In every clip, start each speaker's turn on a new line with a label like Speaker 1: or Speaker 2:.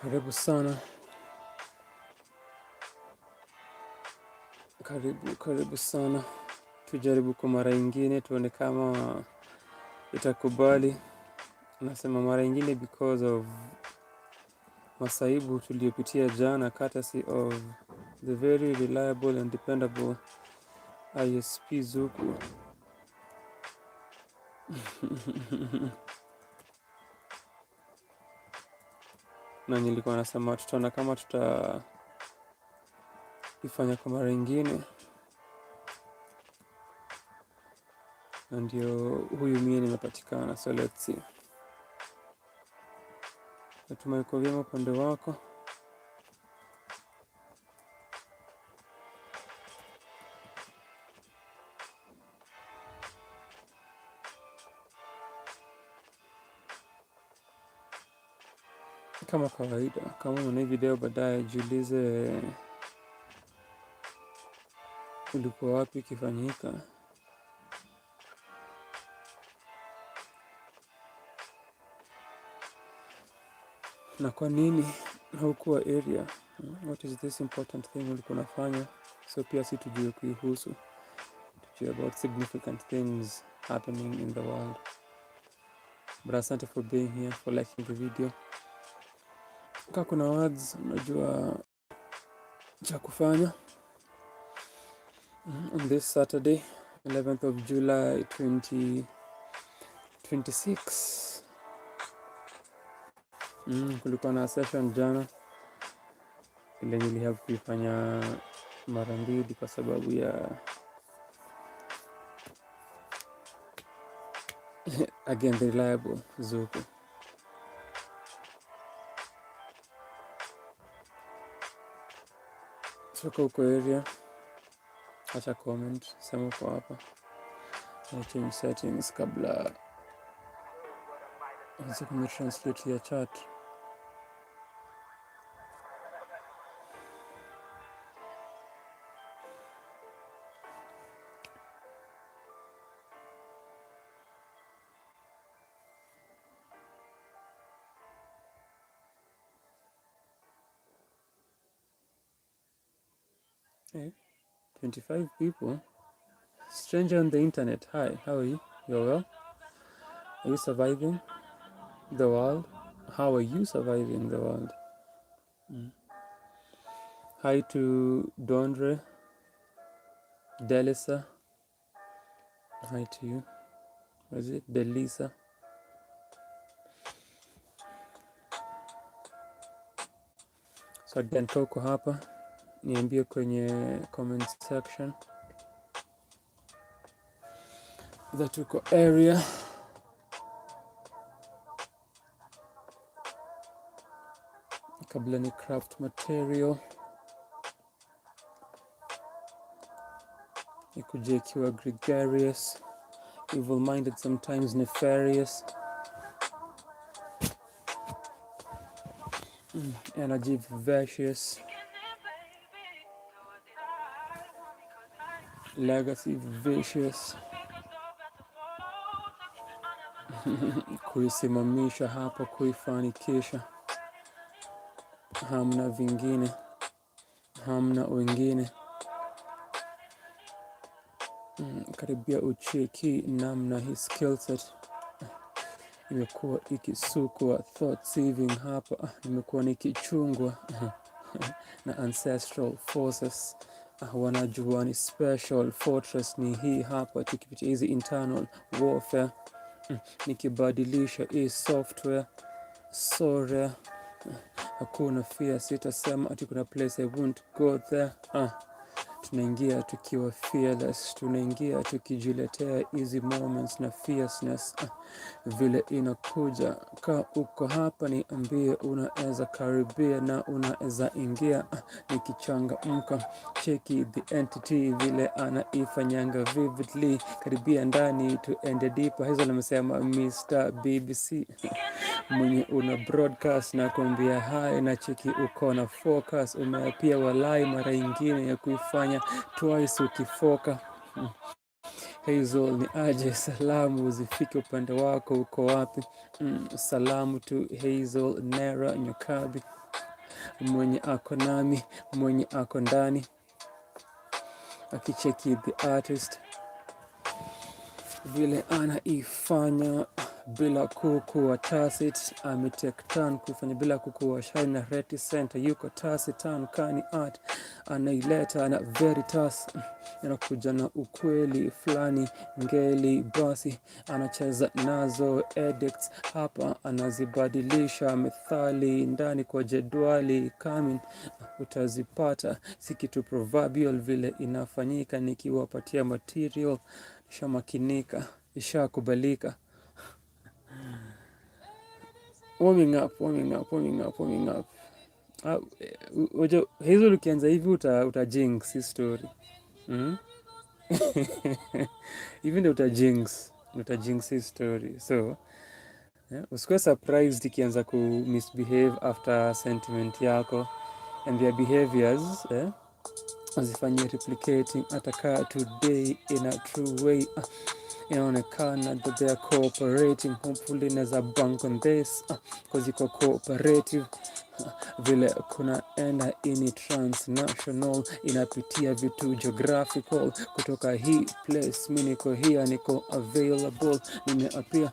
Speaker 1: Karibu sana, karibu sana. Tujaribu kwa mara ingine tuone kama itakubali. Nasema mara ingine because of masaibu tuliyopitia jana, courtesy of the very reliable and dependable ISP Zuku. Na nilikuwa nasema tutaona kama tutaifanya kwa mara ingine, na ndio huyu mie nimepatikana. So let's see. Natumai kwa vyema upande wako. Kama kawaida, kama unaona hii video baadaye, jiulize ulikuwa wapi ikifanyika, na kwa nini haukuwa area. What is this important thing ulikuwa unafanya? So pia si tujue kuihusu, tujue about significant things happening in the world. But asante for being here, for liking the video. Kama kuna words unajua cha kufanya. On this Saturday, 11th of July 2026, kulikuwa na session jana ile nilihave kuifanya mara mbili kwa sababu ya again the reliable Zuku. Soka uko area, acha comment, sema uko hapa. Na change settings kabla nianze kumitranslate ya chat. Hey, 25 people. Stranger on the internet. Hi, how are you? You're well? Are you surviving the world? How are you surviving the world? Hi to Dondre, Delisser. Hi to you. What is it? Delisser. So again, toko hapa. Niambie kwenye comment section that uko area. Kabla ni craft material. Ikuje ikiwa gregarious, evil-minded, sometimes nefarious. Energy vivacious. Legacy vicious. Kuisimamisha hapa, kuifanikisha. Hamna vingine, hamna wengine. Karibia ucheki namna hii skill set imekuwa ikisukwa, thought sieving hapa. Nimekuwa nikichungwa na ancestral forces. Wanajua ni special fortress ni hii hapa, tukipitia hizi internal warfare. Nikibadilisha hii software so rare. Hakuna fear, sitasema ati kuna place I won't go there. Tunaingia tukiwa fearless, tunaingia tukijiletea easy moments na fierceness. Vile inakuja, ka uko hapa niambie, unaeza karibia na unaeza ingia. Nikichangamka, cheki the entity vile anaifanyanga vividly. Karibia ndani tuende deeper. Hizo nimesema Mr. BBC. Mwenye una broadcast na kuambia hai, na cheki uko na focus. Umeapia walai mara ingine ya kuifanya twice ukifoka. Hazel ni aje, salamu zifike upande wako, uko wapi? Salamu to Hazel, Nera, Nyokabi. mwenye ako nami, mwenye ako ndani, akicheki the artist vile anaifanya bila kukuwa tacit, ametake turn kufanya bila kukuwa shy na reticent, yuko tacit kani art anaileta na veritas, anakuja na ukweli flani ngeli, basi anacheza nazo edicts hapa, anazibadilisha methali ndani kwa jedwali coming, utazipata si kitu proverbial vile inafanyika, nikiwapatia material ishamakinika, ishakubalika. Warming up. Hizo ukianza hivi utajinx hii story. Hivi ndio utajinx hii story. So, usikuwe surprised ikianza ku misbehave after sentiment yako, and their behaviors azifanyie replicating ataka today in a true way. Inaonekana that they are cooperating, hopefully naeza bank on this cause iko cooperative. Vile kuna enda ini transnational, inapitia vitu geographical, kutoka hii place mi niko here, niko available, nimeapia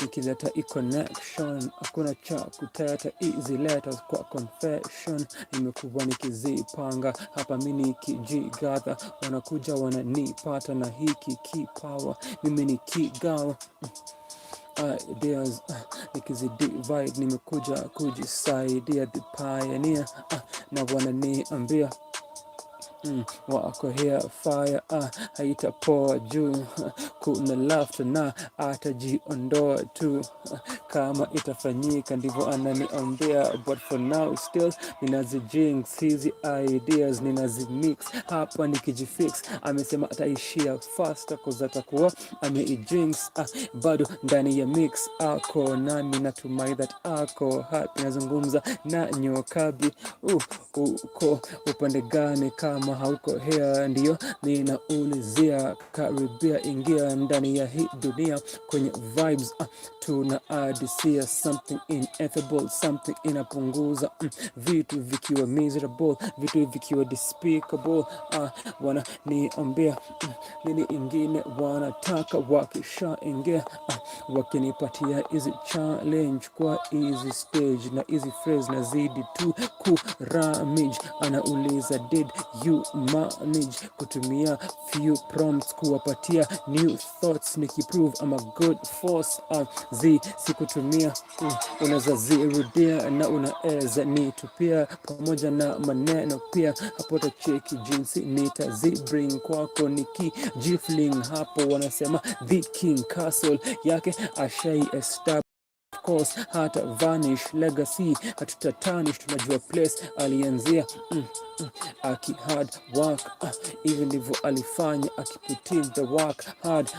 Speaker 1: nikileta connection, hakuna cha kuteta, easy letters kwa confession, nimekuwa nikizipanga hapa mimi nikijigather, wanakuja wananipata na hiki kipawa, mimi nikigawa ideas nikizidivide, nimekuja kujisaidia the pioneer, na wananiambia wako here fire, haitapoa juu, kuna laughter na atajiondoa tu kama itafanyika, ndivyo ananiambia, but for now still ninazijinx hizi ideas, ninazimix hapa nikijifix, amesema ataishia faster cause atakuwa ameijinx, bado ndani ya mix ako nami, natumai that ako happy, nazungumza na nyokabi, uko upande gani? Kama hauko here ndio ninaulizia, karibia ingia ndani ya hii dunia kwenye vibes, tuna adisia something ineffable, something inapunguza vitu vikiwa miserable, vitu vikiwa despicable, wananiambia nini ingine wanataka, wakisha ingia wakinipatia hizi challenge kwa hizi stage na hizi phrase na zidi tu kuramage, anauliza did you manage kutumia few prompts kuwapatia new thoughts, nikiprove I'm a good force, sikutumia unaweza zirudia na unaeza nitupia pamoja na maneno pia, hapo tacheki jinsi nitazibring kwako, nikijifling hapo, wanasema the king castle yake ashai establish, of course hata vanish legacy, hatutatanish, tunajua place alianzia, aki hard work, even ndivyo alifanya, akiputin the work hard,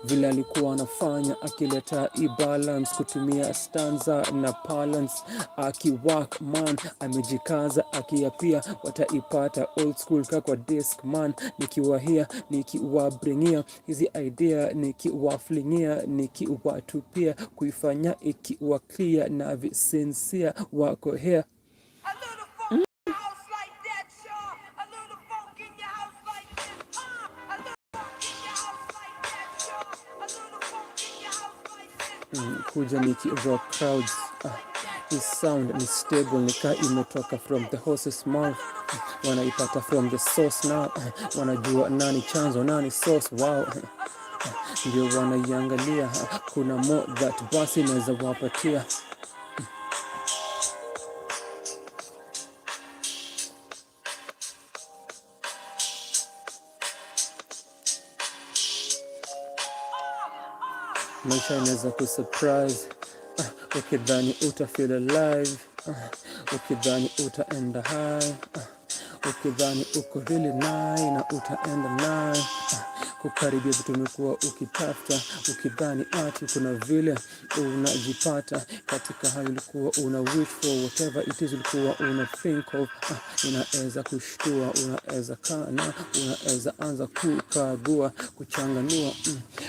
Speaker 1: vile alikuwa anafanya, akileta balance, kutumia stanza na balance, aki work man, amejikaza, akiapia wataipata old school kwa disc man, nikiwa here, nikiwabringia hizi idea, nikiwaflingia, nikiwatupia, kuifanya ikiwa clear na visensia, wako here. Kuja niki rock crowds, his sound ni stable, nika imetoka from the horse's mouth, wanaipata from the source now, wanajua nani chanzo nani source, wow, ndio wanaiangalia, kuna more that basi naweza wapatia. Maisha inaweza kusurprise, ukidhani uta feel alive, ukidhani utaenda high, ukidhani uko really naye na utaenda naye kukaribia vitu umekuwa ukitafuta, ukidhani ati kuna vile unajipata katika hali ulikuwa una wish for, whatever it is ulikuwa una think of. Inaweza kushtua, unaweza kana, unaweza anza kukagua, kuchanganua,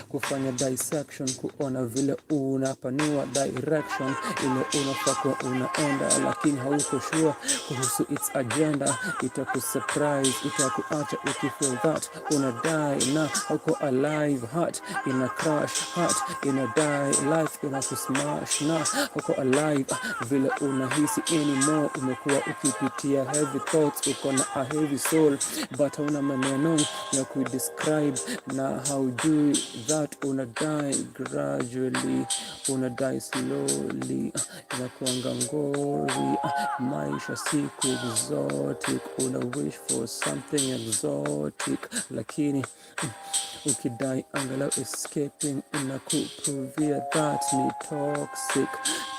Speaker 1: kufanya dissection, kuona vile unapanua direction ile unafaa kuwa unaenda, lakini hauko sure kuhusu its agenda. Itakusurprise, itakuacha ukifeel that unadai na uko alive. Heart ina crash, heart ina die, life ina kusmash na uko alive. Vile unahisi anymore, umekuwa ukipitia heavy thoughts, uko na a heavy soul but hauna maneno ya kudescribe na haujui that unadai gradually, unadai slowly. Inakuanga ngori, maisha siku exotic, una wish for something exotic, lakini ukidai angalau escaping inakuprovia that ni toxic,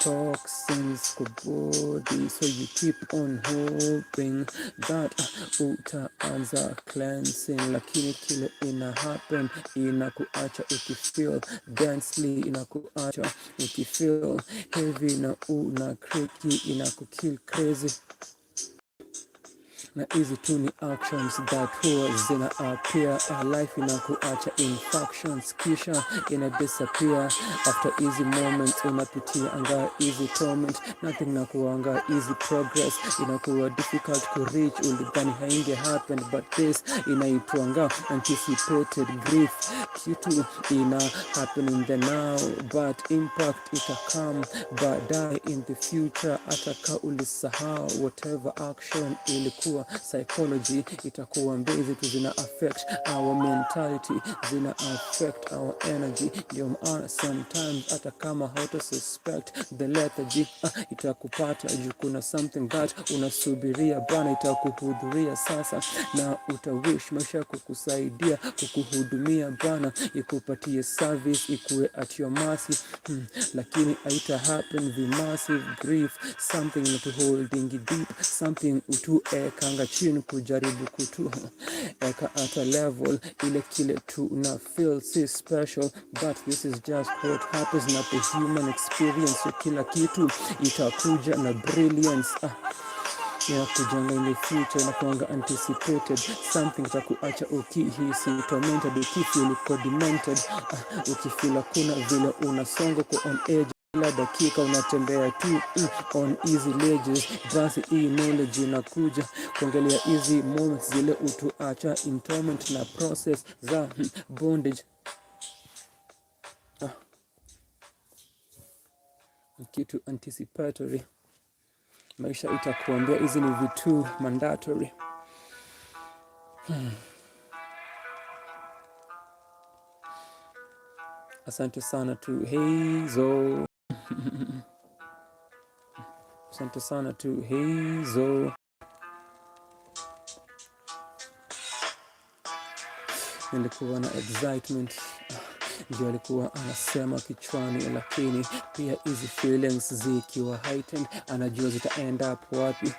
Speaker 1: toxins kwa body. So you keep on hoping that utaanza cleansing, lakini kile ina happen inakuacha ukifeel densely, inakuacha ukifeel heavy na una creaky, inakukill crazy. Na hizi tu ni actions that huwa zina appear, life inakuacha in factions, kisha ina disappear. After easy moments unapitia anga easy torment, nothing na kuanga easy progress, inakuwa difficult to reach, ulidhani hainge happen but this inaitwanga anticipated grief. Kitu ina happen in the now but impact itakam baadaye in the future, ataka ulisahau whatever action ilikuwa. Psychology itakuwa mbezi tu, zina affect our mentality, zina affect our energy. Ndio maana sometimes hata kama hauta suspect the lethargy itakupata juu kuna something that unasubiria bana, itakuhudhuria sasa na utawish maisha kukusaidia, kukuhudumia bana, ikupatie service, ikuwe at your mercy, lakini haita happen. The massive grief, something not holding deep, something utu kanga chini kujaribu kutu eka at a level ile kile tu na feel si special, but this is just what happens na the human experience. So kila kitu itakuja na brilliance, ya kujanga in the future, na kuanga anticipated something takuacha ukihisi tormented, ukifeel uko demented, ukifeel kuna vile unasonga kwa on edge, kila dakika unatembea tu on easy ledges. Basi hii knowledge inakuja kuangalia easy moments zile utuacha in torment na process za bondage. Kitu anticipatory, maisha itakuambia hizi ni vitu mandatory. Asante sana tu hizo. Asante sana tu hizo. Nilikuwa na excitement ndio alikuwa anasema kichwani, lakini pia hizi feelings zikiwa heightened anajua zita end up wapi.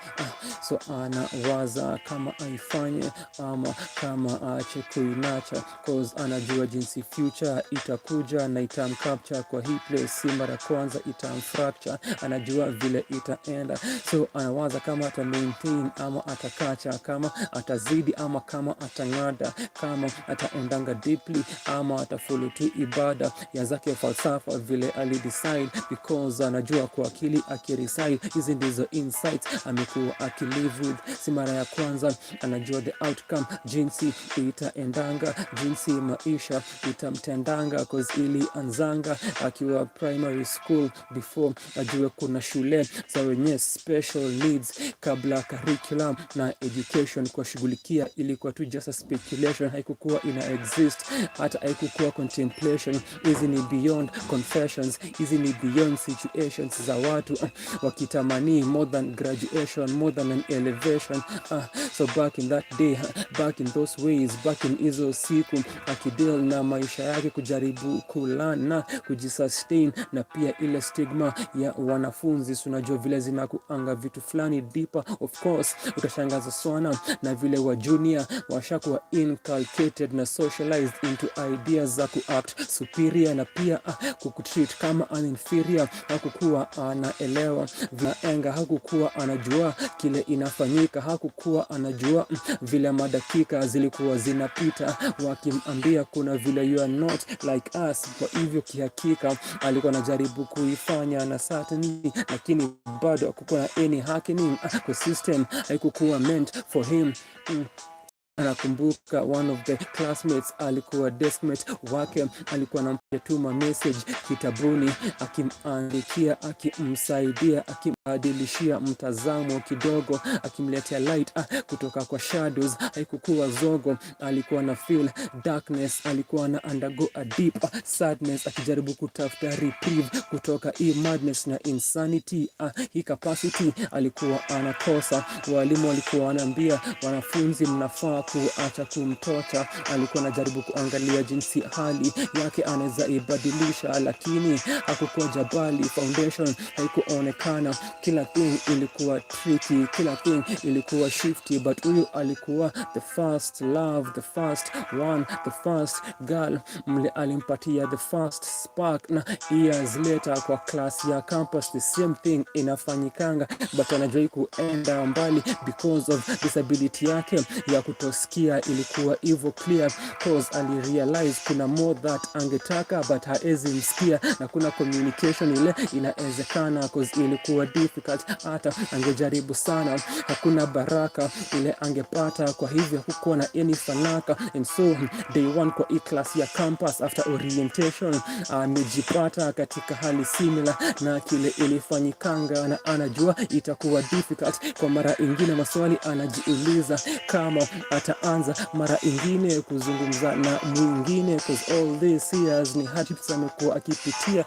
Speaker 1: So anawaza kama aifanye ama kama aache kuinacha, cause anajua jinsi future itakuja na itamcapture kwa hii place. Si mara kwanza itamfracture, anajua vile itaenda. So anawaza kama ata maintain ama atakacha, kama atazidi ama kama atangada, kama ataendanga deeply ama atafollow tu ibada ya zake falsafa vile alidecide, because anajua kwa akili akireside. Hizi ndizo insights amekuwa akilive with. Si mara ya kwanza, anajua the outcome, jinsi itaendanga, jinsi maisha itamtendanga, cause ili anzanga akiwa primary school before ajue kuna shule za wenye special needs kabla curriculum na education kwa shughulikia. Ilikuwa tu just a speculation, haikukuwa ina exist, hata haikukuwa content contemplation. Hizi ni beyond confessions, hizi ni beyond situations za watu wakitamani more than graduation, more than an elevation. So back in that day, back in those ways, back in hizo siku, akideal na maisha yake, kujaribu kulana, kujisustain, na pia ile stigma ya wanafunzi. Unajua vile zinakuanga vitu flani deeper. Of course utashangaza sana na vile wa junior washakuwa inculcated na socialized into ideas za kuact superior, na pia kukutreat kama an inferior. Hakukuwa anaelewa vinaenga, hakukuwa anajua kile inafanyika, hakukuwa anajua vile madakika zilikuwa zinapita wakimambia kuna vile you are not like us. Kwa hivyo kihakika alikuwa anajaribu kuifanya na certainly, lakini bado hakukuwa na any happening kwa system, haikukuwa meant for him. Anakumbuka one of the classmates alikuwa deskmate wake, alikuwa anampetuma message kitabuni, akimandikia, akimsaidia, akimbadilishia mtazamo kidogo, akimletea light kutoka kwa shadows. Haikukuwa zogo, alikuwa na feel darkness, alikuwa na undergo a deep sadness, akijaribu kutafuta reprieve kutoka hii madness na insanity. Hii capacity alikuwa anakosa. Walimu walikuwa wanaambia wanafunzi mnafaa kuacha kumtocha. Alikuwa anajaribu kuangalia jinsi hali yake anaweza ibadilisha, lakini hakukuwa jabali. Foundation haikuonekana. Kila thing ilikuwa tricky, kila thing ilikuwa shifty, but huyu alikuwa the first love, the first one, the first girl. Mle alimpatia the first spark, na years later kwa class ya campus the same thing inafanyikanga, but anajua kuenda mbali because of disability yake ya kutosikia. Ilikuwa hivyo clear cause alirealize kuna more that angetaka but haezi msikia, na kuna communication ile inawezekana cause ilikuwa difficult. Hata angejaribu sana hakuna baraka ile angepata. Kwa hivyo hakukuwa na any fanaka, and so day one kwa class ya campus after orientation amejipata katika hali similar na kile ilifanyikanga, na anajua itakuwa difficult. Kwa mara ingine maswali anajiuliza kama ataanza mara ingine kuzungumza na mwingine, cause all this years ni hardships amekuwa akipitia.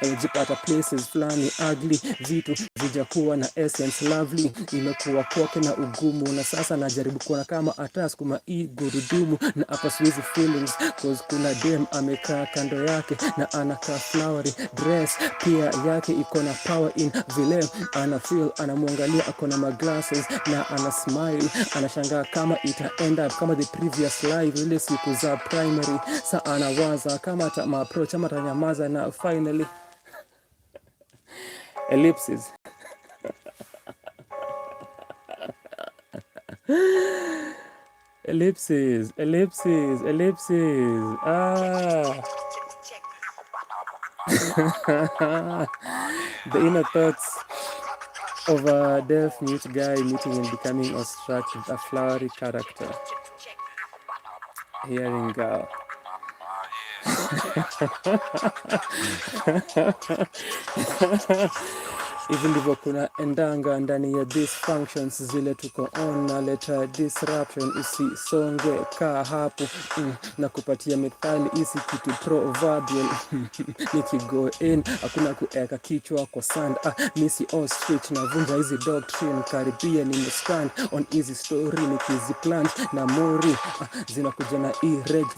Speaker 1: Amejipata places flani ugly, vitu vijakuwa na essence lovely, imekuwa kwake na ugumu, na sasa najaribu kuona kama ataskuma hii gurudumu. Na hapa siwezi feelings cause kuna dem amekaa kando yake na anakaa flowery dress pia yake iko na power in vile ana feel. Anamwangalia ako na maglasses na ana smile, anashangaa kama ita end up kama the previous life ile siku za primary. Sa anawaza kama ata approach ama atanyamaza, na finally ellipses ellipses. The inner thoughts of a deaf mute guy meeting and becoming awestruck with a flowery character. Hearing girl. Even ndivyo kuna endanga ndani ya these functions zile tuko on, na leta disruption isisonge kaa hapo. Na kupatia methali isi kitu proverbial. Nikigo in hakuna kueka kichwa kwa sand. Misi ostrich na vunja hizi doctrine, karibia nimestand on easy story nikiziplant na mori. Zinakuja na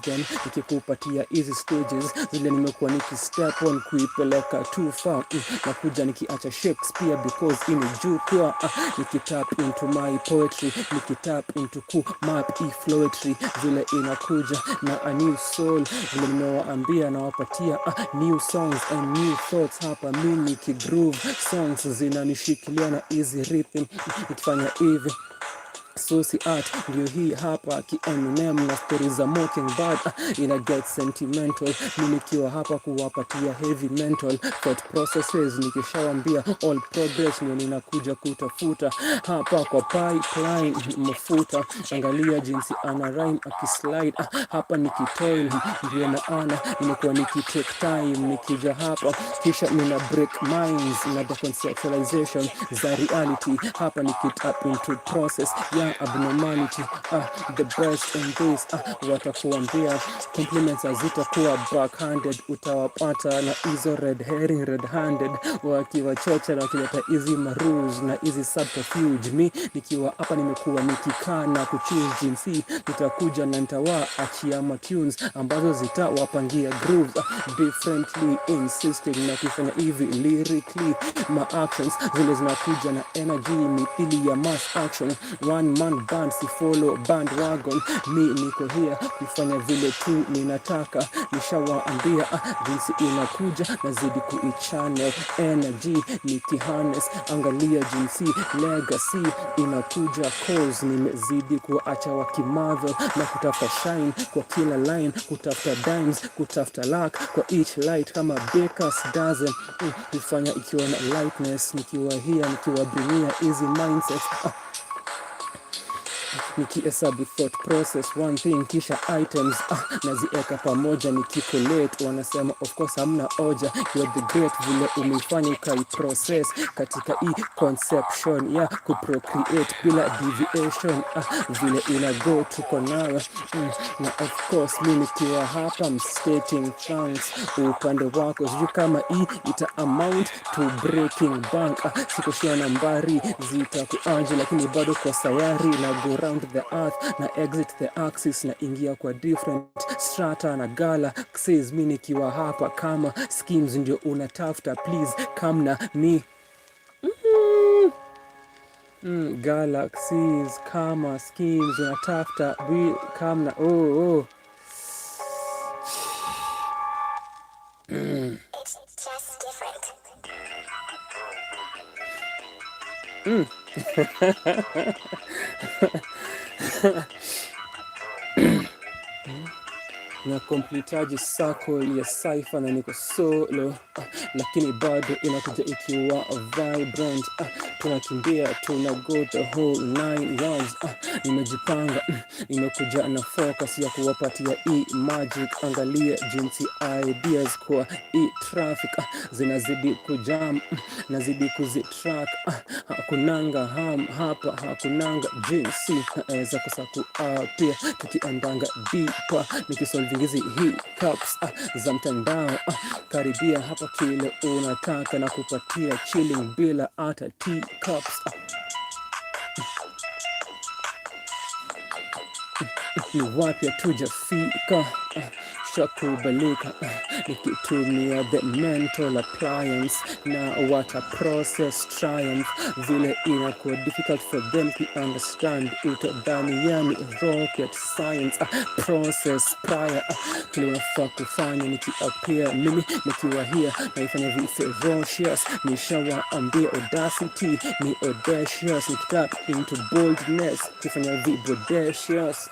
Speaker 1: then nikikupatia easy stages zile nimekuwa nikistep on kuipeleka too far. Nakuja nikiacha Shakespeare because ini jukwa. Nikitap into my poetry, nikitap into map floetry vile inakuja na a new soul. Vile nimewaambia na wapatia new songs and new thoughts. Hapa mimi kigroove songs zinanishikilia na easy rhythm nikifanya hivi. Susi art ndio hii hapa Eminem na story za Mockingbird. Ina get sentimental mimi nikiwa hapa kuwapatia heavy mental thought processes. Nikishawambia all progress ndio ninakuja kutafuta hapa kwa pipeline mafuta. Angalia jinsi ana rhyme akislide hapa nikitoil, ndio maana nimekuwa nikitake time nikija hapa kisha nina break minds na the conceptualization za reality. Hapa nikitap into process ya abnormality, the best in this, watakuambia compliments hazitakuwa backhanded, utawapata na hizo red herring red handed, wakiwachocha na wakileta easy marus na easy subterfuge. Mi nikiwa hapa nimekuwa nikikaa na kuchoose jinsi nitakuja na nitawaachia tunes ambazo zitawapangia grooves differently, insisting na kufanya hivi lyrically. Ma actions zile zinakuja na energy mithili ya mass action, one man band, si follow bandwagon. Mi niko here kufanya vile tu ninataka, nishawaambia jinsi inakuja, nazidi kuichannel energy nikiharness. Angalia jinsi legacy inakuja, cause nimezidi kuacha wakimarvel na kutafuta shine kwa kila line, kutafuta dimes, kutafuta luck kwa each light kama baker's dozen. Kufanya ikiwa na lightness, nikiwa here nikiwa bringing easy mindset, nikihesabu thought process one thing kisha items nazieka pamoja nikicollate. Wanasema of course hamna oja, you are the great vile umeifanya ukaiprocess katika hii conception ya kuprocreate bila deviation, vile ina go tuko nawe. Na of course mi nikiwa hapa I'm stating thanks upande wako, sijui kama hii ita amount to breaking bank, sikoshia nambari zitakuanje, lakini bado kwa sayari na go round the earth na exit the axis na ingia kwa different strata na galaxies. Mi nikiwa hapa kama schemes ndio unatafuta, please come na mi galaxies kama schemes unatafuta, we come na
Speaker 2: It's just different.
Speaker 1: na completaji circle ya cipher na niko solo, lakini bado inakuja ikiwa vibrant. Tunakimbia tuna go the whole 9 yards. Nimejipanga, nimekuja na focus ya kuwapatia magic. Angalia jinsi ideas kwa traffic zinazidi kujam, nazidi kuzitrack. Hakunanga hapa, hakunanga jinsi za kusaku pia tukiandanga deeper, nikisolve hizi hiccups za mtandao. Karibia hapa kile unataka na kupatia chilling bila hata teacups. Ni wapi hatujafika, shakubalika nikitumia the mental appliance na wata process triumph, vile inakuwa difficult for them to understand. Utadhani yani rocket science process prior kile unafaa kufanya. Nikiappear mimi nikiwa here naifanya vi ferocious, nishawaambia audacity ni audacious, nikitap into boldness kufanya vi bodacious.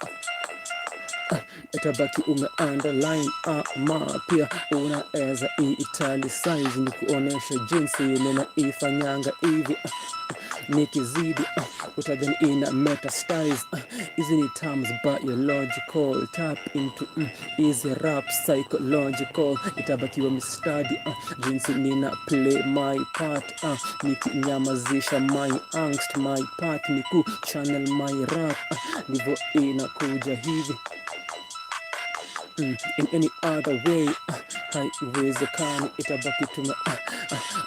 Speaker 1: Itabaki ume-underline ama pia unaeza i-italicize, ni kuonesha jinsi ninaifanyanga hivi. Nikizidi utadhani ina metastyle. Hizi ni terms biological, tap into easy rap psychological. Itabakiwa mistadi jinsi nina play my part, nikinyamazisha my angst. My part ni ku channel my rap, ndivyo inakuja hivi. In any other way haiwezekani. Itabaki tuna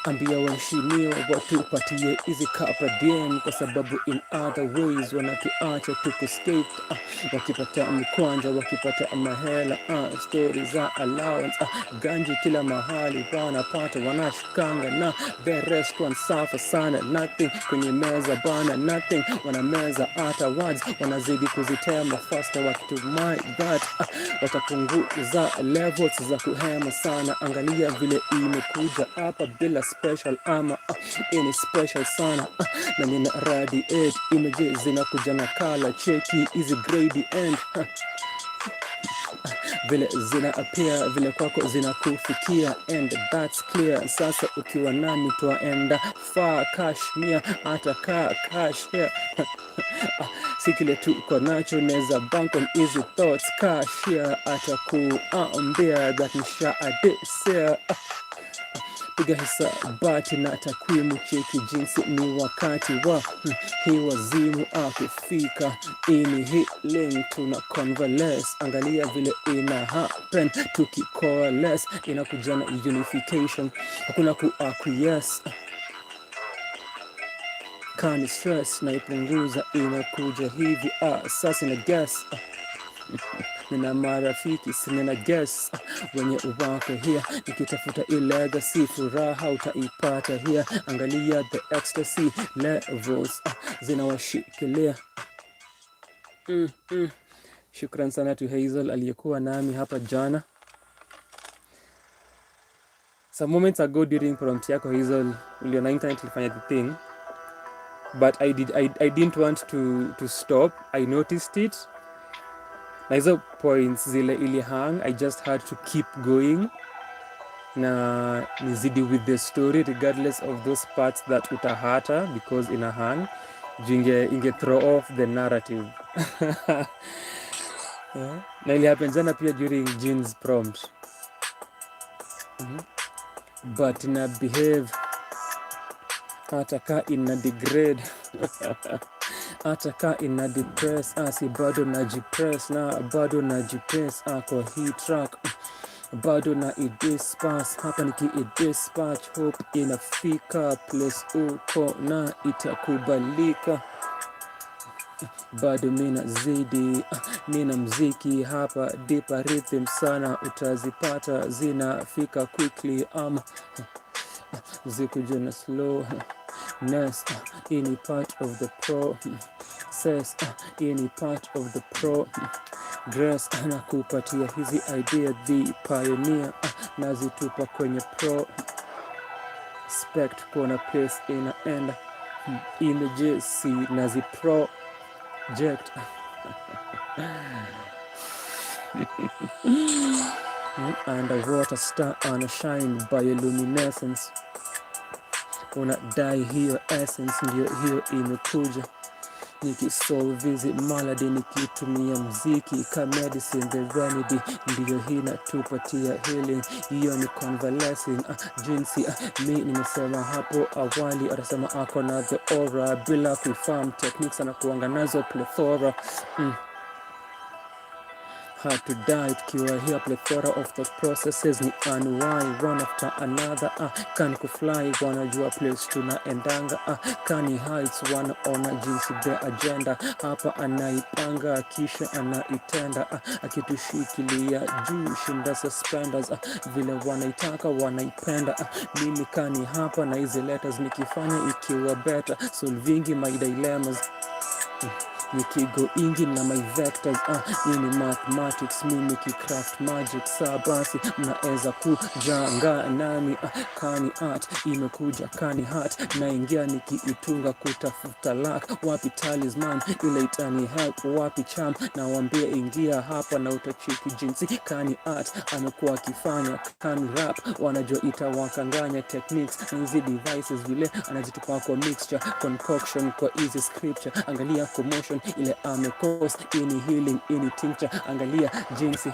Speaker 1: ambia waheshimiwa watupatie hizi kapa DM, kwa sababu in other ways wanatuacha tukuscape. Wakipata mkwanja, wakipata mahela, stories za allowance, ganji kila mahali wanapata, wanashikanga na the restaurant safa sana. Nothing kwenye meza bana, nothing wanameza hata words, wanazidi kuzitema faster wakitumai that watapunguza levels za kuhema sana. Angalia vile imekuja hapa bila special ama any special sana, na nina radiate images zinakuja na color, cheki easy gradient vile zina appear, vile kwako zinakufikia, and that's clear. Sasa ukiwa nami twaenda far kashmia, hata cash here si kile tuko nacho, neza bank on easy thoughts cashier, atakuambia that nisha adesea piga hisabati na takwimu, cheki jinsi ni wakati wa hii wazimu akifika. Ini healing tuna convalesce, angalia vile ina happen tukicoalesce, inakuja na unification, hakuna kuacquiesce. Kani stress na ipunguza, inakuja hivi sasa na guess. Nina marafiki sinina guess wenye wako here, nikitafuta legacy, furaha utaipata here. Angalia the ecstasy levels zinawashikilia. Shukran sana tu Hazel aliyekuwa nami hapa jana. Some moments ago during prompt yako Hazel, uliona internet ilifanya the thing, but I didn't want to stop. I noticed it. Na hizo points zile ili hang, I just had to keep going na nizidi with the story regardless of those parts that utahata because ina hang inge throw off the narrative. Yeah. Na ili happen jana pia during Jean's prompt. But na behave hata ka ina degrade hata ka ina depress, asi bado na jipress, na bado na jipress kwa hii track, bado na idispass hapa niki idispatch, hope inafika place uko na itakubalika. Bado mina zidi, nina mziki hapa, deeper rhythm sana utazipata, zinafika quickly ama zikuja na slow ness, any part of the process, any part of the progress, na kupatia hizi idea the pioneer, nazitupa kwenye prospect, kuna place inaenda, images si nazi project. Underwater star unashine bioluminescence, unadai hiyo essence, ndio hiyo imekuja. Nikisolve hizi malady nikitumia mziki ka medicine, the remedy ndio hii natupatia healing, hiyo ni convalescing. Jinsi mi nimesema hapo awali, atasema ako na the aura, bila kufahamu techniques anakuanga nazo plethora. Hard to die tukiwa here, plethora of the processes ni anuai one after another. Kani kufly wanajua place tunaendanga, kani heights wanaona jinsi the agenda hapa anaipanga kisha anaitenda, akitushikilia juu shinda suspenders, vile wanaitaka wanaipenda. Mimi kani hapa na hizi letters nikifanya ikiwa better, solving my dilemmas, nikigo ingi na my vectors, ini mathematics, mimi kicraft magic. Saa basi mnaeza kujanga nami, kani art imekuja, kani hat naingia nikiitunga kutafuta luck. Wapi talisman ile itani help, wapi charm na wambia ingia hapa na utachiki jinsi kani art amekuwa akifanya. Kani rap wanajua itawakanganya techniques, na hizi devices vile anazitupa kwa mixture concoction kwa easy scripture. Angalia commotion ile amecost, ini healing ini tincture, angalia jinsi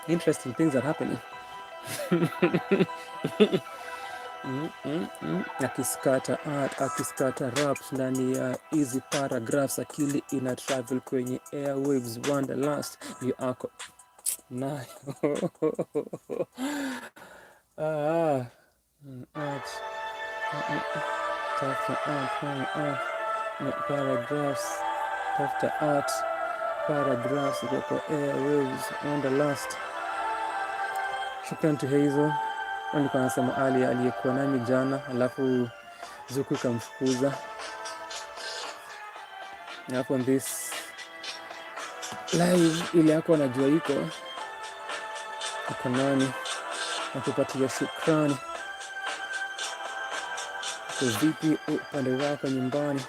Speaker 1: interesting things are happening. Akiskata art, akiskata raps ndani ya easy paragraphs, akili ina travel kwenye airwaves, wanderlust you ako nayo. Art tafuta paragraphs, tafuta art paragraphs kwa airwaves, wanderlust. Shukran to Hazel. Nilikuwa nasema Ali aliyekuwa nami jana, alafu Zuku kamfukuza. Alafu on this live ile yako anajua iko nani, nakupatia shukrani. Kwa vipi upande wako nyumbani?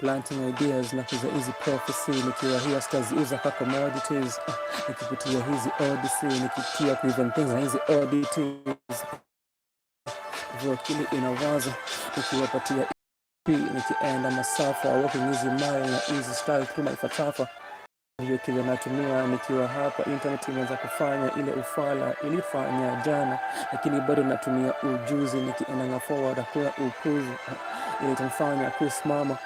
Speaker 1: planting ideas na kuza hizi prophecy, nikiwa here sitaziuza ka commodities, nikipitia hizi odyssey, nikitia even things na hizi oddities, vyo akili inawaza, nikiwapatia nikienda masafa, walking hizi mile na hizi style through my fatafa. Hiyo kile natumia nikiwa hapa, internet imeanza kufanya ile ufala ilifanya jana, lakini bado natumia ujuzi nikienda forward, hakuna upuzi ili itanifanya kusimama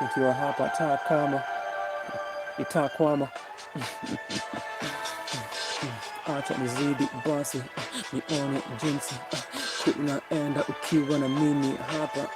Speaker 1: nikiwa hapa, taa kama itakwama. Acha nizidi basi nione jinsi kunaenda ukiwa na mimi hapa.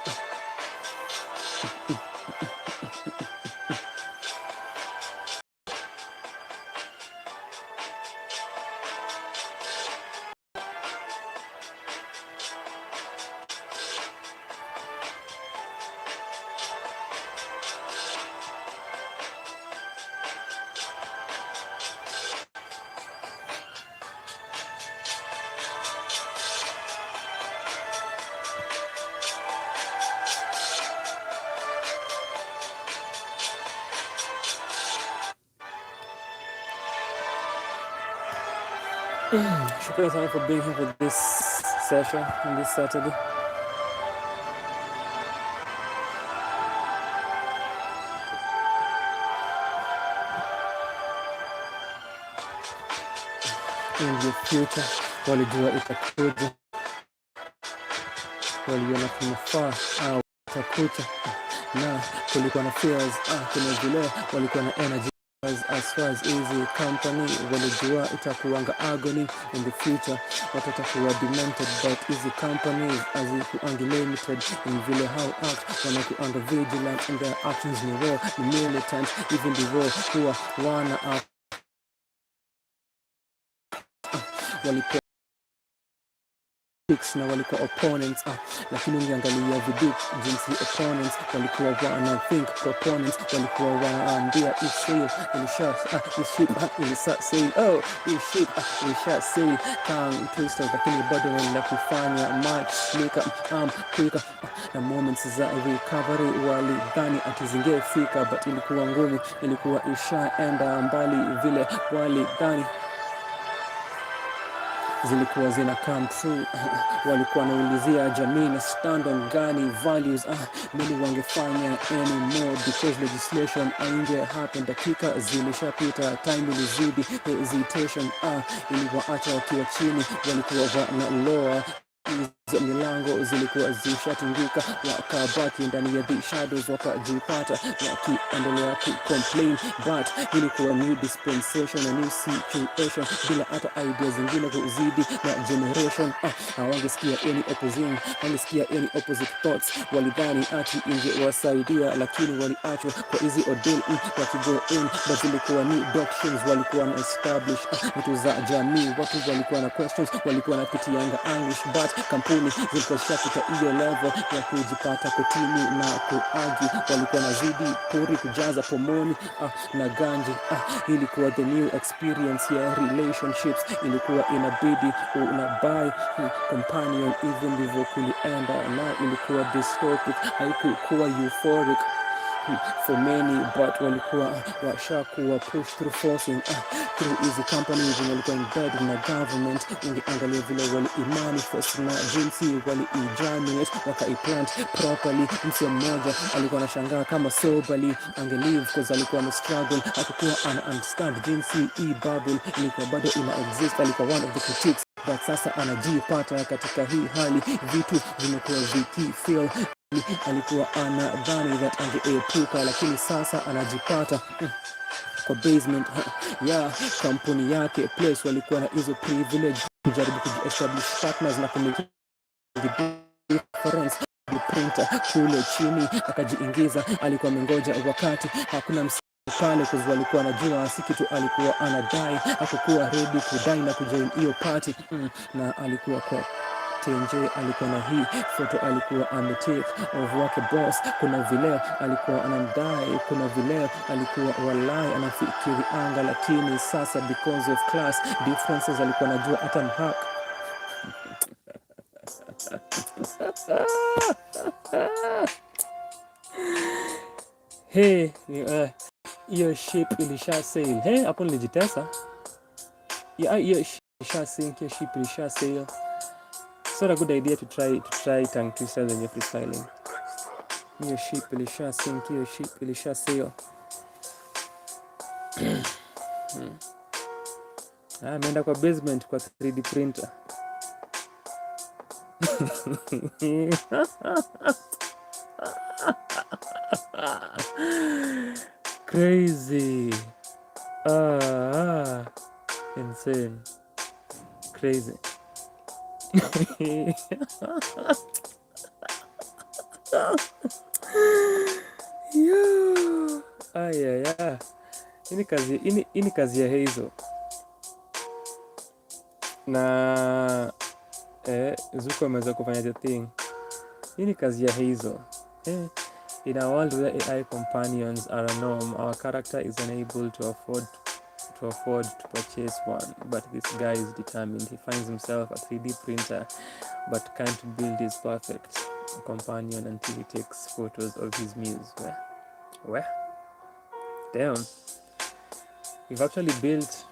Speaker 1: Shukrani sana for being here for this session on this Saturday. In the future, walijua itakuja, waliona kunafaa au itakuja, na kulikuwa na fears, kuna vile walikuwa na energy. As far as easy company, walijua itakuanga agony in the future, watatakuwa demented, but easy companies azikuangi limited in vile how act, wanakuanga vigilant in their actions, ni raw, ni militant, even the raw huwa wana walikuwa na walikuwa opponents, lakini ungeangalia vidu jinsi opponents walikuwa wana think, opponents walikuwa wanaambia issue ilisha ilisa say issue ilisha say tongue twister, lakini bado wanaendelea kufanya much maker quicker na moments za recovery walidhani atizingefika, but ilikuwa ngumu, ilikuwa ishaenda mbali vile walidhani zilikuwa zina come true. Walikuwa naulizia jamii na stand on gani values, nini wangefanya anymore, because legislation ainge happen, dakika zilishapita, time ilizidi, hesitation iliwaacha wakiwa chini, walikuwa wana lower hizo milango zilikuwa zishatingika, wakabaki ndani ya the shadows, wakajipata wakiendelea ku-complain, but ilikuwa new dispensation, a new situation, bila hata idea zingine kuzidi na generation. Hawangesikia any opposition, hawangesikia any opposite thoughts, walidhani ati ingewasaidia, lakini waliachwa kwa hizi ordeal wakigo in, but zilikuwa new doctrines, walikuwa na establish vitu za jamii, watu walikuwa na questions, walikuwa na pitianga anguish, but kampuni zilikuwa shapita hiyo level ya kujipata kotini na kuagi, walikuwa na zidi pori kujaza pomoni na ganji. Ilikuwa the new experience ya relationships, ilikuwa inabidi unabuy companion, even ndivyo kulienda, na ilikuwa dystopic, haikuwa euphoric for many, but walikuwa washakuwa push through forcing through easy companies, walikuwa embedded na government. Ungeangalia vile wali manifest na jinsi wali germinate, wakaiplant properly. Mse mmoja alikuwa anashangaa kama soberly angelive, cause alikuwa na struggle, hakukuwa ana understand jinsi bubble ilikuwa bado ina exist. Alikuwa one of the critics, but sasa anajipata katika hii hali, vitu vimekuwa vikifeel. Alikuwa anadhani that angeepuka, lakini sasa anajipata kwa basement ya kampuni yake, place walikuwa na hizo privilege, kujaribu kujiestablish partners na kumiliki difference printer kule chini, akajiingiza. Alikuwa amengoja wakati hakuna pale, kwa walikuwa anajua si kitu alikuwa anadai, hakukuwa ready kudai na kujoin hiyo party, na alikuwa kwa TNJ, alikuwa na hii photo alikuwa ametake of wake boss. Kuna vile alikuwa anamdai, kuna vile alikuwa walai anafikiri anga, lakini sasa because of class differences alikuwa anajua hata mhack. Hey, hiyo ship ilisha sail. Hey, hapo nilijitesa. Hiyo ilisha sink, hiyo ship ilisha sail. It's not a good idea to try tongue twisters when you're freestyling. Hiyo ship ilisha sink, hiyo ship ilisha sail. Ameenda kwa basement kwa 3D printer. Crazy. Insane. Crazy. Yeah. Hii ni kazi ya hizo. Na Zuku ameweza kufanya the thing. Hii ni kazi ya hizo. In a world where AI companions are a norm, our character is unable to afford to purchase one. But this guy is determined. He finds himself a 3D printer, but can't build his perfect companion until he takes photos of his muse. Where? Damn. You've actually built.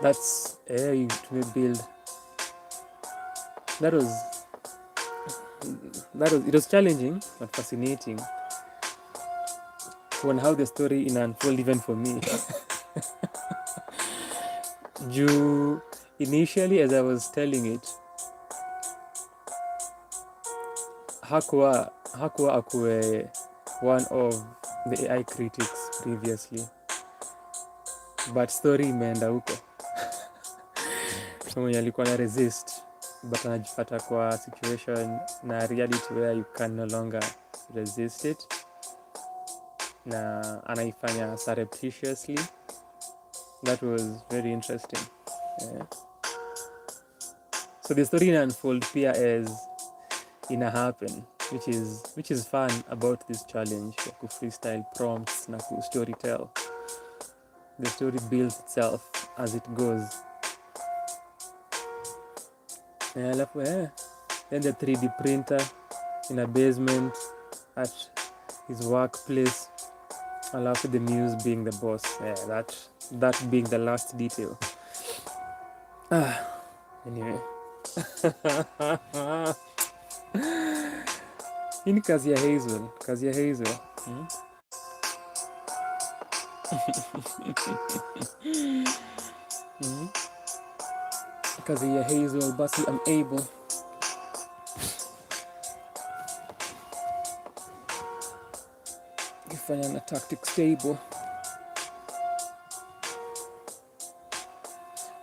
Speaker 1: That's AI to build. It was challenging but fascinating on how the story unfold even for me. Initially as I was telling it, hakuwa akue one of the AI critics previously, but story imeenda huko. So mwenye alikuwa na resist but anajipata kwa situation na reality where you can no longer resist it, na anaifanya surreptitiously. That was very interesting. So the story unfold pia as ina happen, which is fun about this challenge ya ku freestyle prompts na ku story tell. The story builds itself as it goes. Then the 3D printer in a basement at his workplace, alafu the muse being the boss. That being the last detail. Anyway. Hii ni kazi ya Hazel. Kazi ya Hazel, basi I'm able kufanya na tactic stable.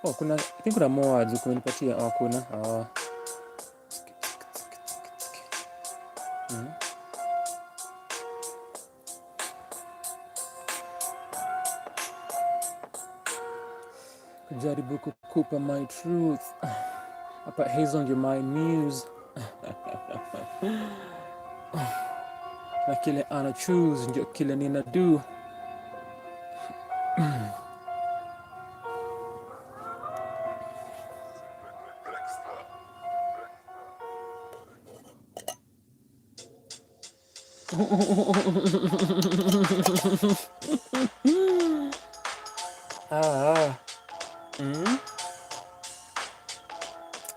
Speaker 1: I think kuna more words kumenipatia. Kuna kujaribu kukupa my truth. Hapa Hazel ndio my muse. Na kile ana choose ndio kile nina do.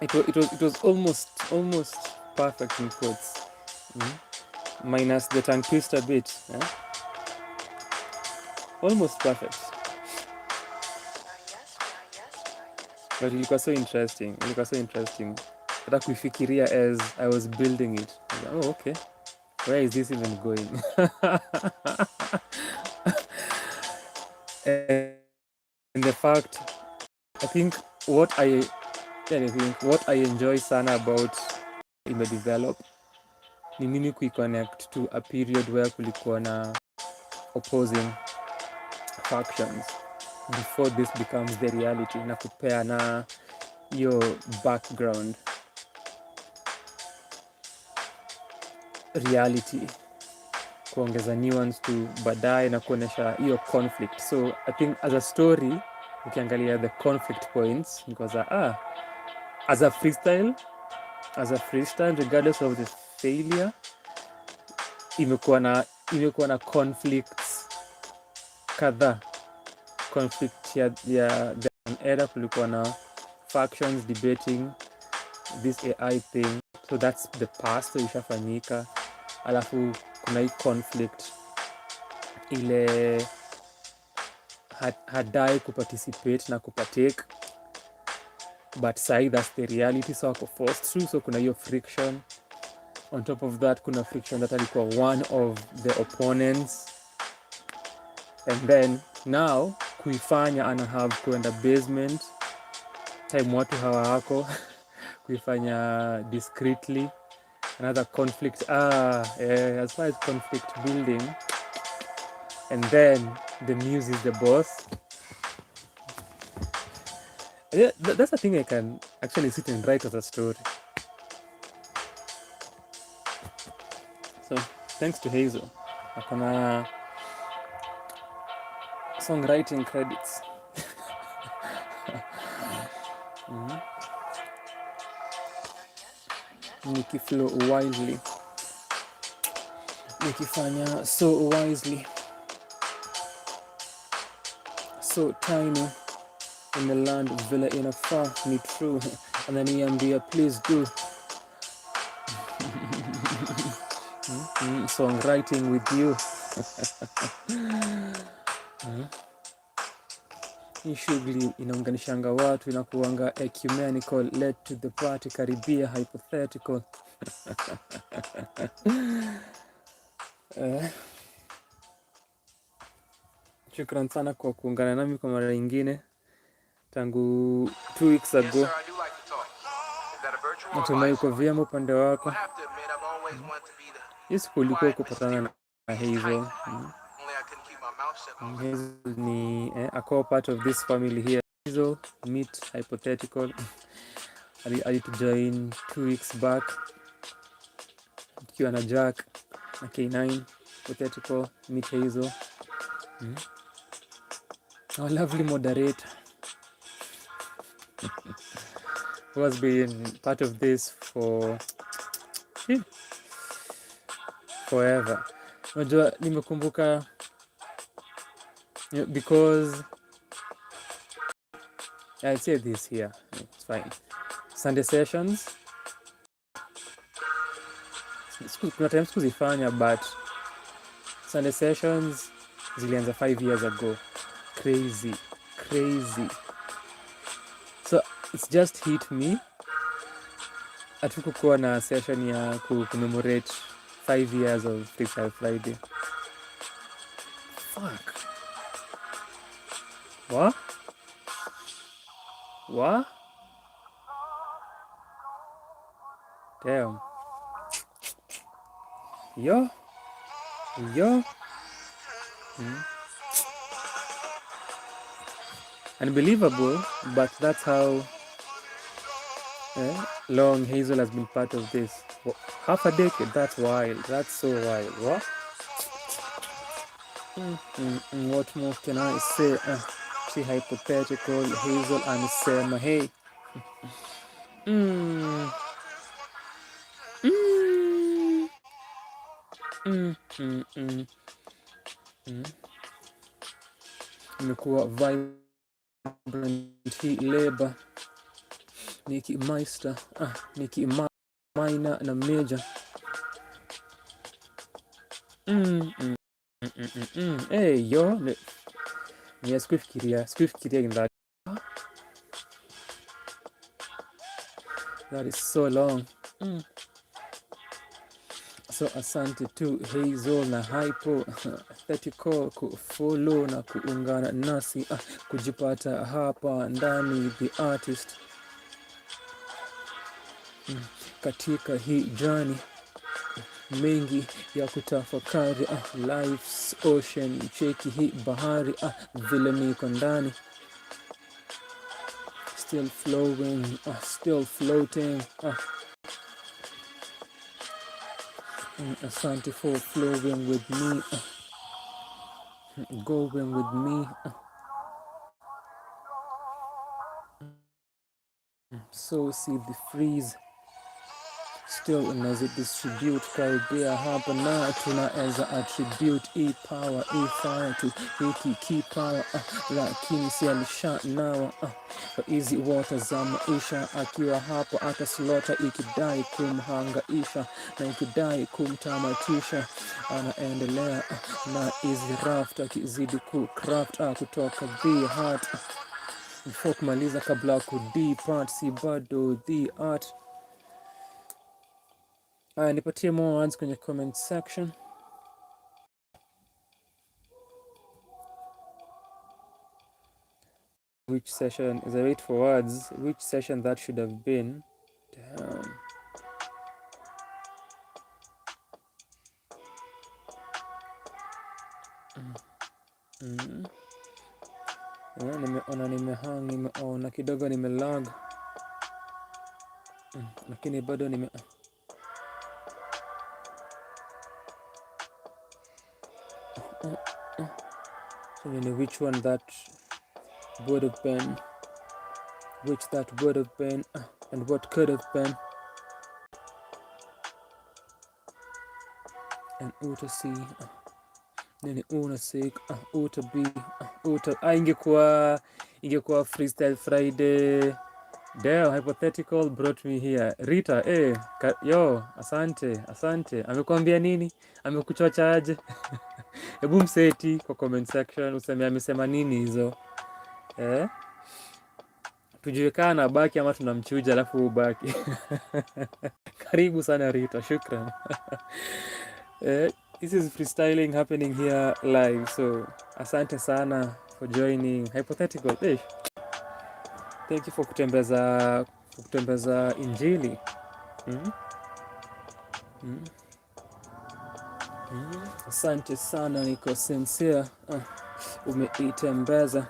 Speaker 1: It was almost perfect in quotes. Minus the tongue twister bit. Almost perfect. But ilikuwa so interesting. Hata kuifikiria as I was building it. Okay. Where is this even going? And the fact, I think what I enjoy sana about imedevelop ni mimi kuiconnect to a period where kulikuwa na opposing factions before this becomes the reality, na kupea na your background reality, kuongeza nuance to baadaye na kuonesha hiyo conflict. So I think as a story ukiangalia the conflict points because as a freestyle regardless of the failure imekuwa na imekuwa na conflicts kadhaa. Conflict ya the era, kulikuwa na factions debating this AI thing, so that's the past, so ishafanyika. Alafu kuna hii conflict ile hadai kuparticipate na kupartake, but sahi that's the reality, so ako forced through, so kuna hiyo friction. On top of that kuna friction that alikuwa one of the opponents, and then now kuifanya ana have kuenda basement time watu hawako kuifanya discreetly, another conflict. As far as conflict building, and then the muse is the boss. Yeah, that's a thing I can actually sit and write as a story. So thanks to Hazel, akona songwriting credits. Nikiflow wisely, nikifanya so wisely, so tiny in the land vile inafaa ni true, ananiambia please do. Songwriting with you. Hii shughuli inaunganishanga watu, inakuanga ecumenical, led to the party, karibia hypothetical. Shukran sana kwa kuungana nami kwa mara nyingine tangu 2 weeks ago. Natumai uko vyema upande wako. Hii siku ulikuwa kupatana na Hazel. Hazel ni a core part of this family here. Hazel meet hypothetical. Ali to join 2 weeks back. Tukiwa na Jack na K9. Hypothetical meet Hazel. Our lovely moderator who has been part of this for forever. Unajua nimekumbuka because I'll say this here, it's fine. Sunday sessions kuna times kuzifanya, but Sunday sessions zilianza 5 years ago. Crazy. So it's just hit me, hatukukuwa na session ya commemorate 5 years of Freestyle Friday. Fuck. What? Damn. Yo. Unbelievable, but that's how long Hazel has been part of this. Half a decade. That's wild. That's so wild. What? What more can I say? See, hypothetical Hazel and Selma. Hey. Imekuwa vibrant hii labor. Niki Meister, Niki minor na major. Hey yo, ni sikufikiria in that is so long. So asante tu Hazel na hypothetical kufollow na kuungana nasi, kujipata hapa ndani the artist katika hii journey, mengi ya kutafakari, life's ocean, cheki hii bahari, vile niko ndani, still flowing, still floating. Asante for flowing with me, going with me. So see the freeze still unazidistribute karibia hapa na tunaweza attribute hii power hii fire to hiki kipawa lakini si alishanawa kwa hizi water za maisha akiwa hapo ataslota ikidai kumhangaisha na ikidai kumtamatisha anaendelea na hizi raft akizidi kucraft kutoka the heart before kumaliza kabla kudepart si bado the art. Nipatie more words kwenye comment section. Which session is a wait for words? Which session that should have been? Damn. Nimeona kidogo nimelag lakini bado which one that would have been, which that would have been, and what could have been. And uta see nini una seek uta be uta ingekuwa freestyle Friday. Damn, hypothetical brought me here. Rita, yo, asante. Amekwambia nini? Amekuchocha aje? Hebu mseti kwa comment section useme amesema nini hizo. Tujue kaa na baki ama tunamchuja alafu ubaki. Karibu sana Rita, shukran. This is freestyling happening here live, so asante sana for joining hypothetical. Thank you for kutembeza injili. Asante sana, niko sincere. Umeitembeza.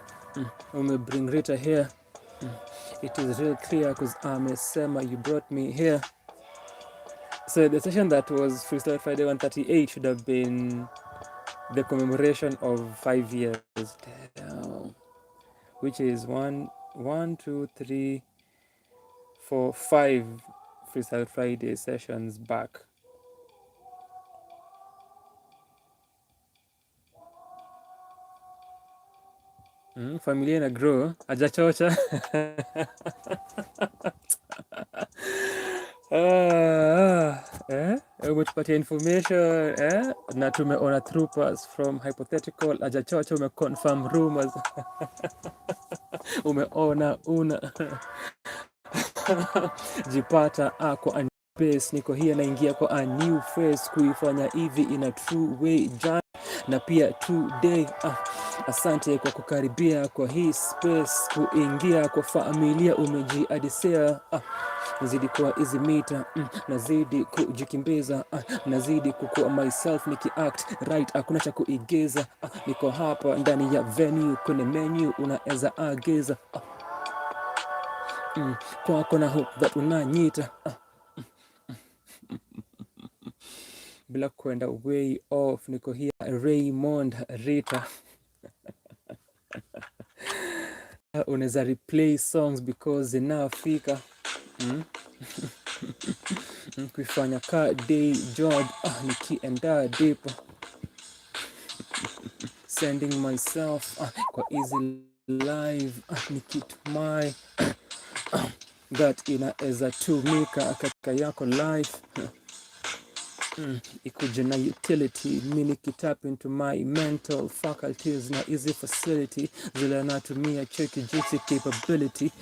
Speaker 1: Bring Rita here. It is real clear because amesema you brought me here. So the session that was Freestyle Friday 138 should have been the commemoration of 5 years. Damn. Which is 1, 2, 3, 4, 5 Freestyle Friday sessions back. Familia na grow ajachocha. Umetupatia information na tumeona troopers from hypothetical ajachocha, umeconfirm rumors. Umeona jipata kwa base, niko here naingia kwa a new phase, kuifanya hivi in a true way jana na pia today. Asante kwa kukaribia kwa hii space, kuingia kwa familia, umejiadisea. Nazidi kuwa easy meter, nazidi kujikimbiza, nazidi kukua myself nikiact right, hakuna cha kuigeza. Niko hapa ndani ya venue, kwenye menu unaweza ageza. Kwako na hope that unanyita bila kwenda way off. Niko here Raymond, Rita. Unaweza replay songs because zinafika kuifanya ka day job, nikienda deep, sending myself kwa easy live, nikitumai that inaweza tumika katika yako life. Ikuje na utility, mini kitap into my mental faculties na easy facility, zile natumia cheki jinsi capability.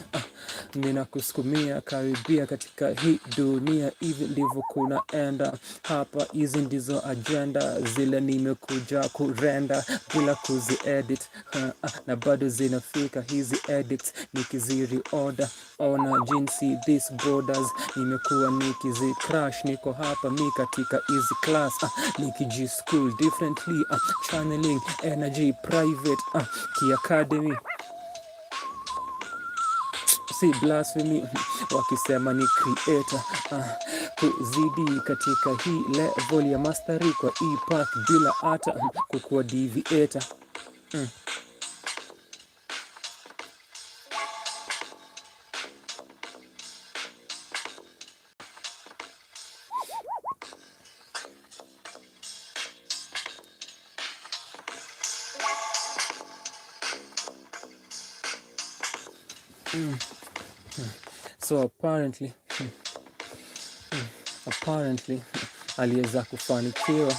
Speaker 1: Nina kusukumia karibia katika hii dunia, hivi ndivyo kunaenda hapa. Hizi ndizo agenda zile nimekuja kurenda bila kuziedit, na bado zinafika hizi edits nikiziri order. Ona jinsi this borders nimekuwa nikizi crash. Niko hapa mi katika easy class, nikijischool differently, channeling energy private, kiacademy. Si blasphemy wakisema ni creator, kuzidi katika hii level ya mastery kwa hii path bila hata kukuwa deviator. So apparently aliweza kufanikiwa.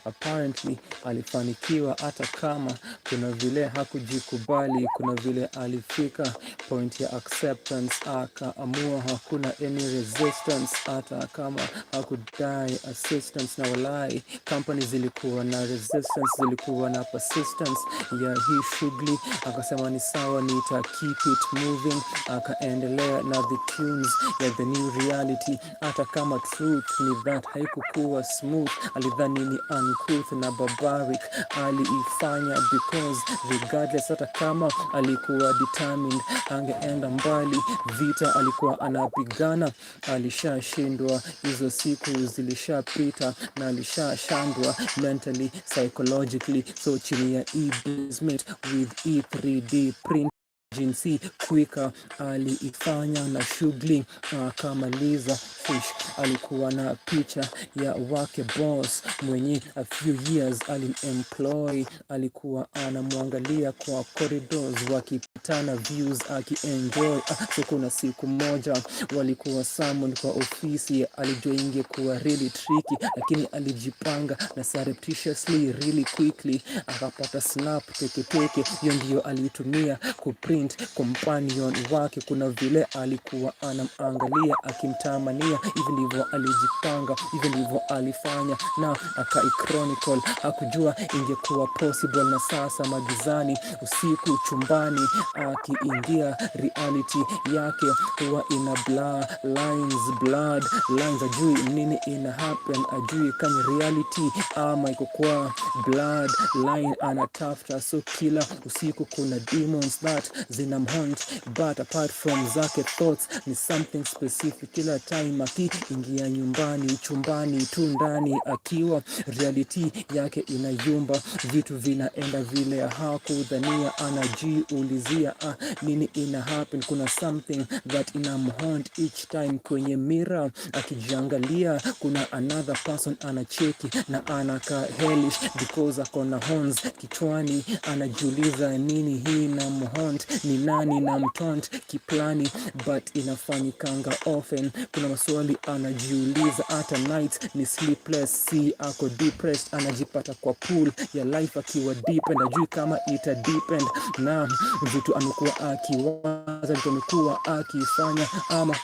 Speaker 1: Apparently alifanikiwa hata kama kuna vile hakujikubali, kuna vile alifika point ya acceptance, akaamua hakuna any resistance, hata kama hakudai assistance. Na walai company zilikuwa na resistance, zilikuwa na persistence ya hii shughuli. Akasema ni sawa, nita keep it moving, akaendelea na the tunes ya the new reality. Hata kama truth ni that haikukuwa smooth, alidhani ni uncouth na barbaric, aliifanya because regardless, hata kama alikuwa determined angeenda mbali. Vita alikuwa anapigana alishashindwa, hizo siku zilishapita na alishashandwa mentally, psychologically. So chini ya e-basement with e3D print jinsi quicker aliifanya na shughuli akamaliza fish. Alikuwa na picha ya wake boss mwenye a few years alimemploy, alikuwa anamwangalia kwa corridors wakipitana views akienjoy. So kuna siku moja walikuwa summoned kwa ofisi, alijua ingekuwa really tricky, lakini alijipanga na surreptitiously really quickly akapata snap teketeke. Hiyo ndio alitumia kuprint companion wake. Kuna vile alikuwa anamwangalia akimtamania, hivi ndivyo alijipanga, hivi ndivyo alifanya na akaichronicle. Hakujua ingekuwa possible, na sasa magizani usiku chumbani akiingia reality yake huwa ina blur lines, blood lines. Ajui nini ina happen, ajui kama reality ama iko kwa blood line anatafuta. So kila usiku kuna demons that zinamhunt, but apart from zake thoughts ni something specific. Kila time akiingia nyumbani, chumbani tu ndani akiwa, reality yake inayumba, vitu vinaenda vile hakudhania. Anajiulizia nini ina happen. Kuna something that inamhunt each time kwenye mirror akijiangalia. Kuna another person anacheki na anaka hellish because akona horns kichwani. Anajiuliza nini hii na mhunt, ni nani na mtont kiplani, but inafanyikanga often. Kuna maswali anajiuliza, hata night ni sleepless, si ako depressed. Anajipata kwa pool ya life akiwa deep, ajui kama ita depend na vitu amekuwa akiwaza, vitu amekuwa akifanya, ama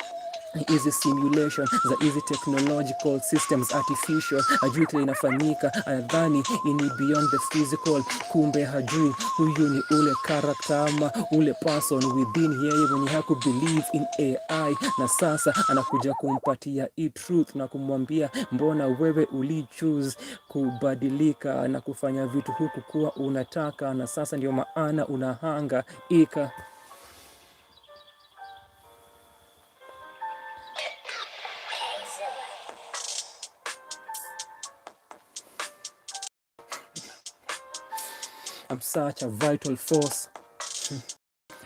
Speaker 1: hizi simulation za hizi technological systems artificial. Ajui kile inafanyika, anadhani ini beyond the physical, kumbe hajui huyu ni ule character ama ule person within yeye mwenye haku believe in AI. Na sasa anakuja kumpatia truth na kumwambia, mbona wewe ulichoose kubadilika na kufanya vitu huku kuwa unataka, na sasa ndio maana unahanga ika. I'm such a vital force.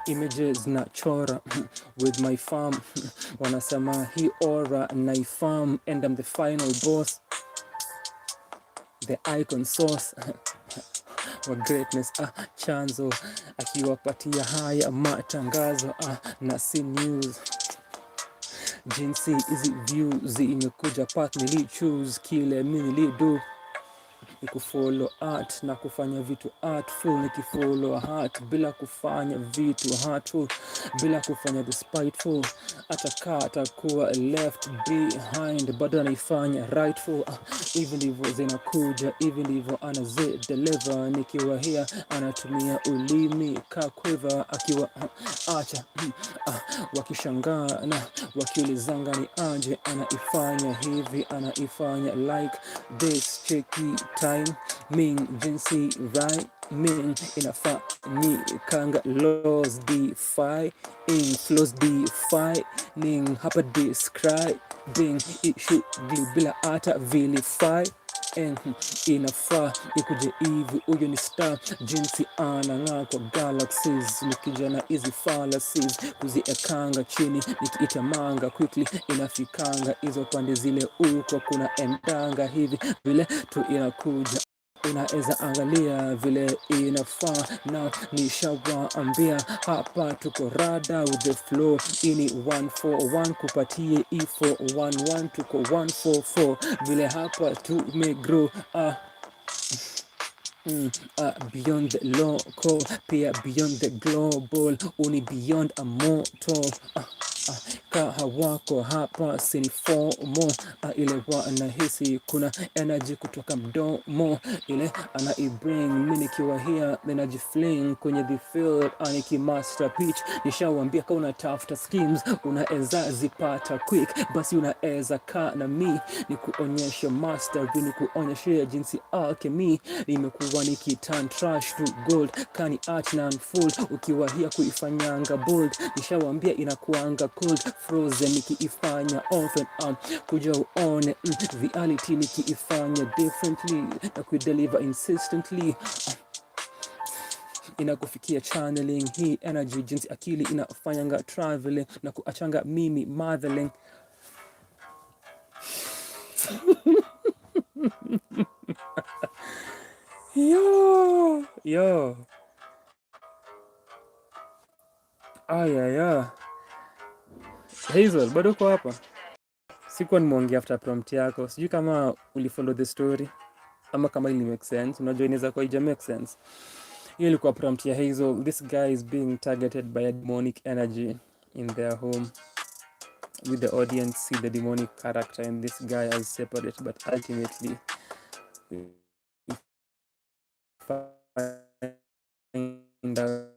Speaker 1: Images na chora with my farm. Wanasema hii aura naifam, and I'm the final boss, the icon source wa greatness. Chanzo akiwapatia haya matangazo na si news. Jinsi hizi views imekuja path nilichoose, kile mimi nilido ni kufollow art na kufanya vitu artful. Nikifollow art bila kufanya vitu hurtful, bila kufanya despiteful, atakaa atakuwa left behind, bado anaifanya rightful. Hivi ndivyo zinakuja, hivi ndivyo anazideliver. Nikiwa here anatumia ulimi ka quiver, akiwa acha wakishangaa na wakiulizanga ni aje anaifanya hivi, anaifanya like this. Checky time ming jinsi right ming inafaa ni kanga laws defy inflows defy ning hapa describing issue bila hata vilify. Inafaa ikuje hivi, huyo ni star jinsi anang'aa kwa galaxies. Nikijana hizi fallacies kuziekanga chini, nikiitamanga quickly inafikanga hizo pande zile uko kuna endanga hivi vile tu inakuja. Unaweza angalia vile inafaa na nishawaambia hapa tuko rada with the flow. Ini 141 kupatie E411 tuko 144 vile hapa tumegrow beyond the local, pia beyond the global, uni beyond a mortal. Kaha wako hapa sinifomo, ile wanahisi kuna energy kutoka mdomo, ile anaibring mimi nikiwa here ninajifling kwenye the field, aniki master pitch. Nishawambia kama unatafuta schemes unaeza zipata quick, basi unaeza kaa na mi nikuonyesha master, nikuonyesha jinsi alchemy nimekuwa nikiturn trash to gold, kani art na unfold ukiwa here kuifanyanga bold. Nishawambia inakuanga cold frozen nikiifanya often kuja uone reality nikiifanya differently na kuideliver insistently. Inakufikia channeling hii energy jinsi akili inafanyanga traveling na kuachanga mimi modeling. Yo aya Hazel, bado uko hapa? Sikuwa nimeongea after prompt yako, sijui kama ulifollow the story ama kama ili make sense. Unajua inaweza kuwa ija make sense. Hiyo ilikuwa prompt ya Hazel. This guy is being targeted by a demonic energy in their home, with the audience see the demonic character in this guy as separate, but ultimately find out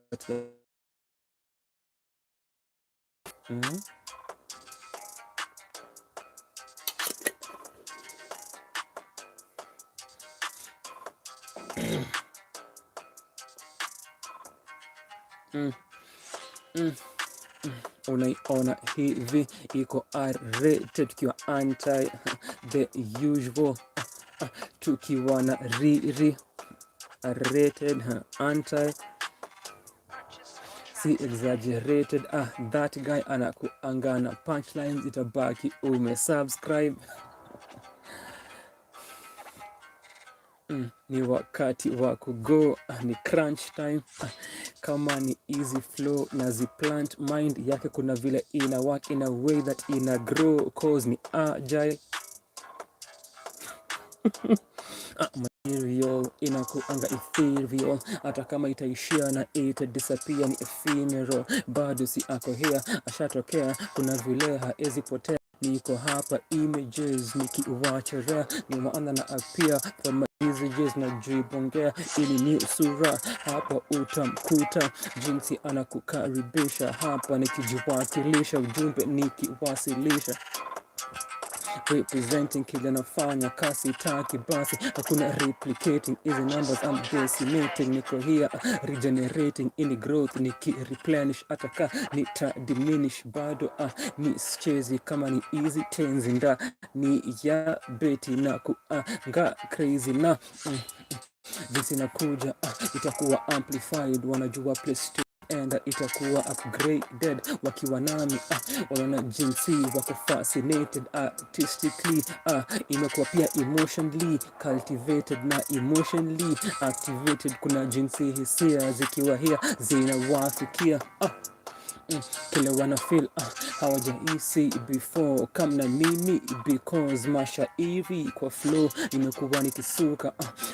Speaker 1: unaiona hivi iko R-rated tukiwa anti the usual, tukiwa na riri rated anti si exaggerated. That guy anakuangana punchlines, itabaki umesubscribe. Ni wakati wa kugo, ni crunch time. Kama ni easy flow na ziplant mind yake, kuna vile ina work in a way that ina grow cause ni agile. Material inakuanga ethereal, hata kama itaishia na ita disappear ni ephemeral. Bado si ako here, ashatokea, kuna vile haezi potea. Niko hapa images nikiwachorea, ni maana na appear from messages na jibongea, ili ni sura hapa utamkuta jinsi anakukaribisha hapa, nikijiwakilisha ujumbe nikiwasilisha, representing kile nafanya kasi taki basi hakuna replicating easy numbers I'm decimating. Niko here regenerating any growth niki replenish, ataka nita diminish bado ni chezi kama ni easy tenzi nda ni ya beti na kuanga crazy na jinsi nakuja itakuwa amplified, wanajua place to and itakuwa upgraded wakiwa nami wanaona jinsi wako fascinated artistically, imekuwa pia emotionally cultivated na emotionally activated. Kuna jinsi hisia zikiwa here zinawafikia kile wana feel hawajahisi before come na mimi, because mashairi kwa flow nimekuwa nikisuka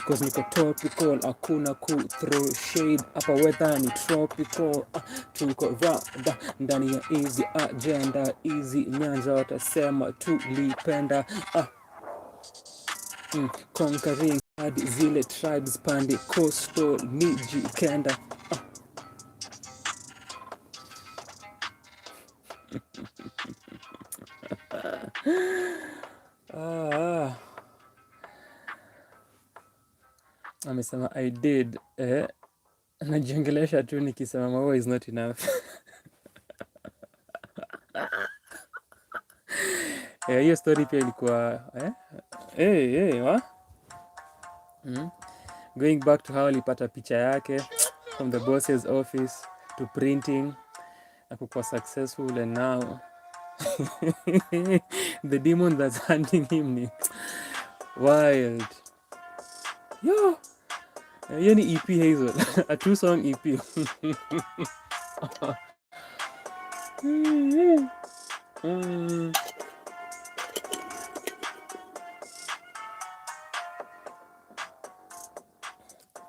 Speaker 1: cause niko topical, hakuna ku throw shade hapa, weather ni tropical. Tuko rada ndani ya easy agenda, easy nyanja watasema tulipenda conquering hadi zile tribes pande coastal miji kenda amesema I did najiongelesha tu nikisema maua is not enough. Hiyo story pia ilikuwa going back to how alipata picha yake from the boss's office to printing na kukuwa successful, and now the demon that's hunting him ni wild. Yo, hiyo ni EP Hazel. A 2-song EP.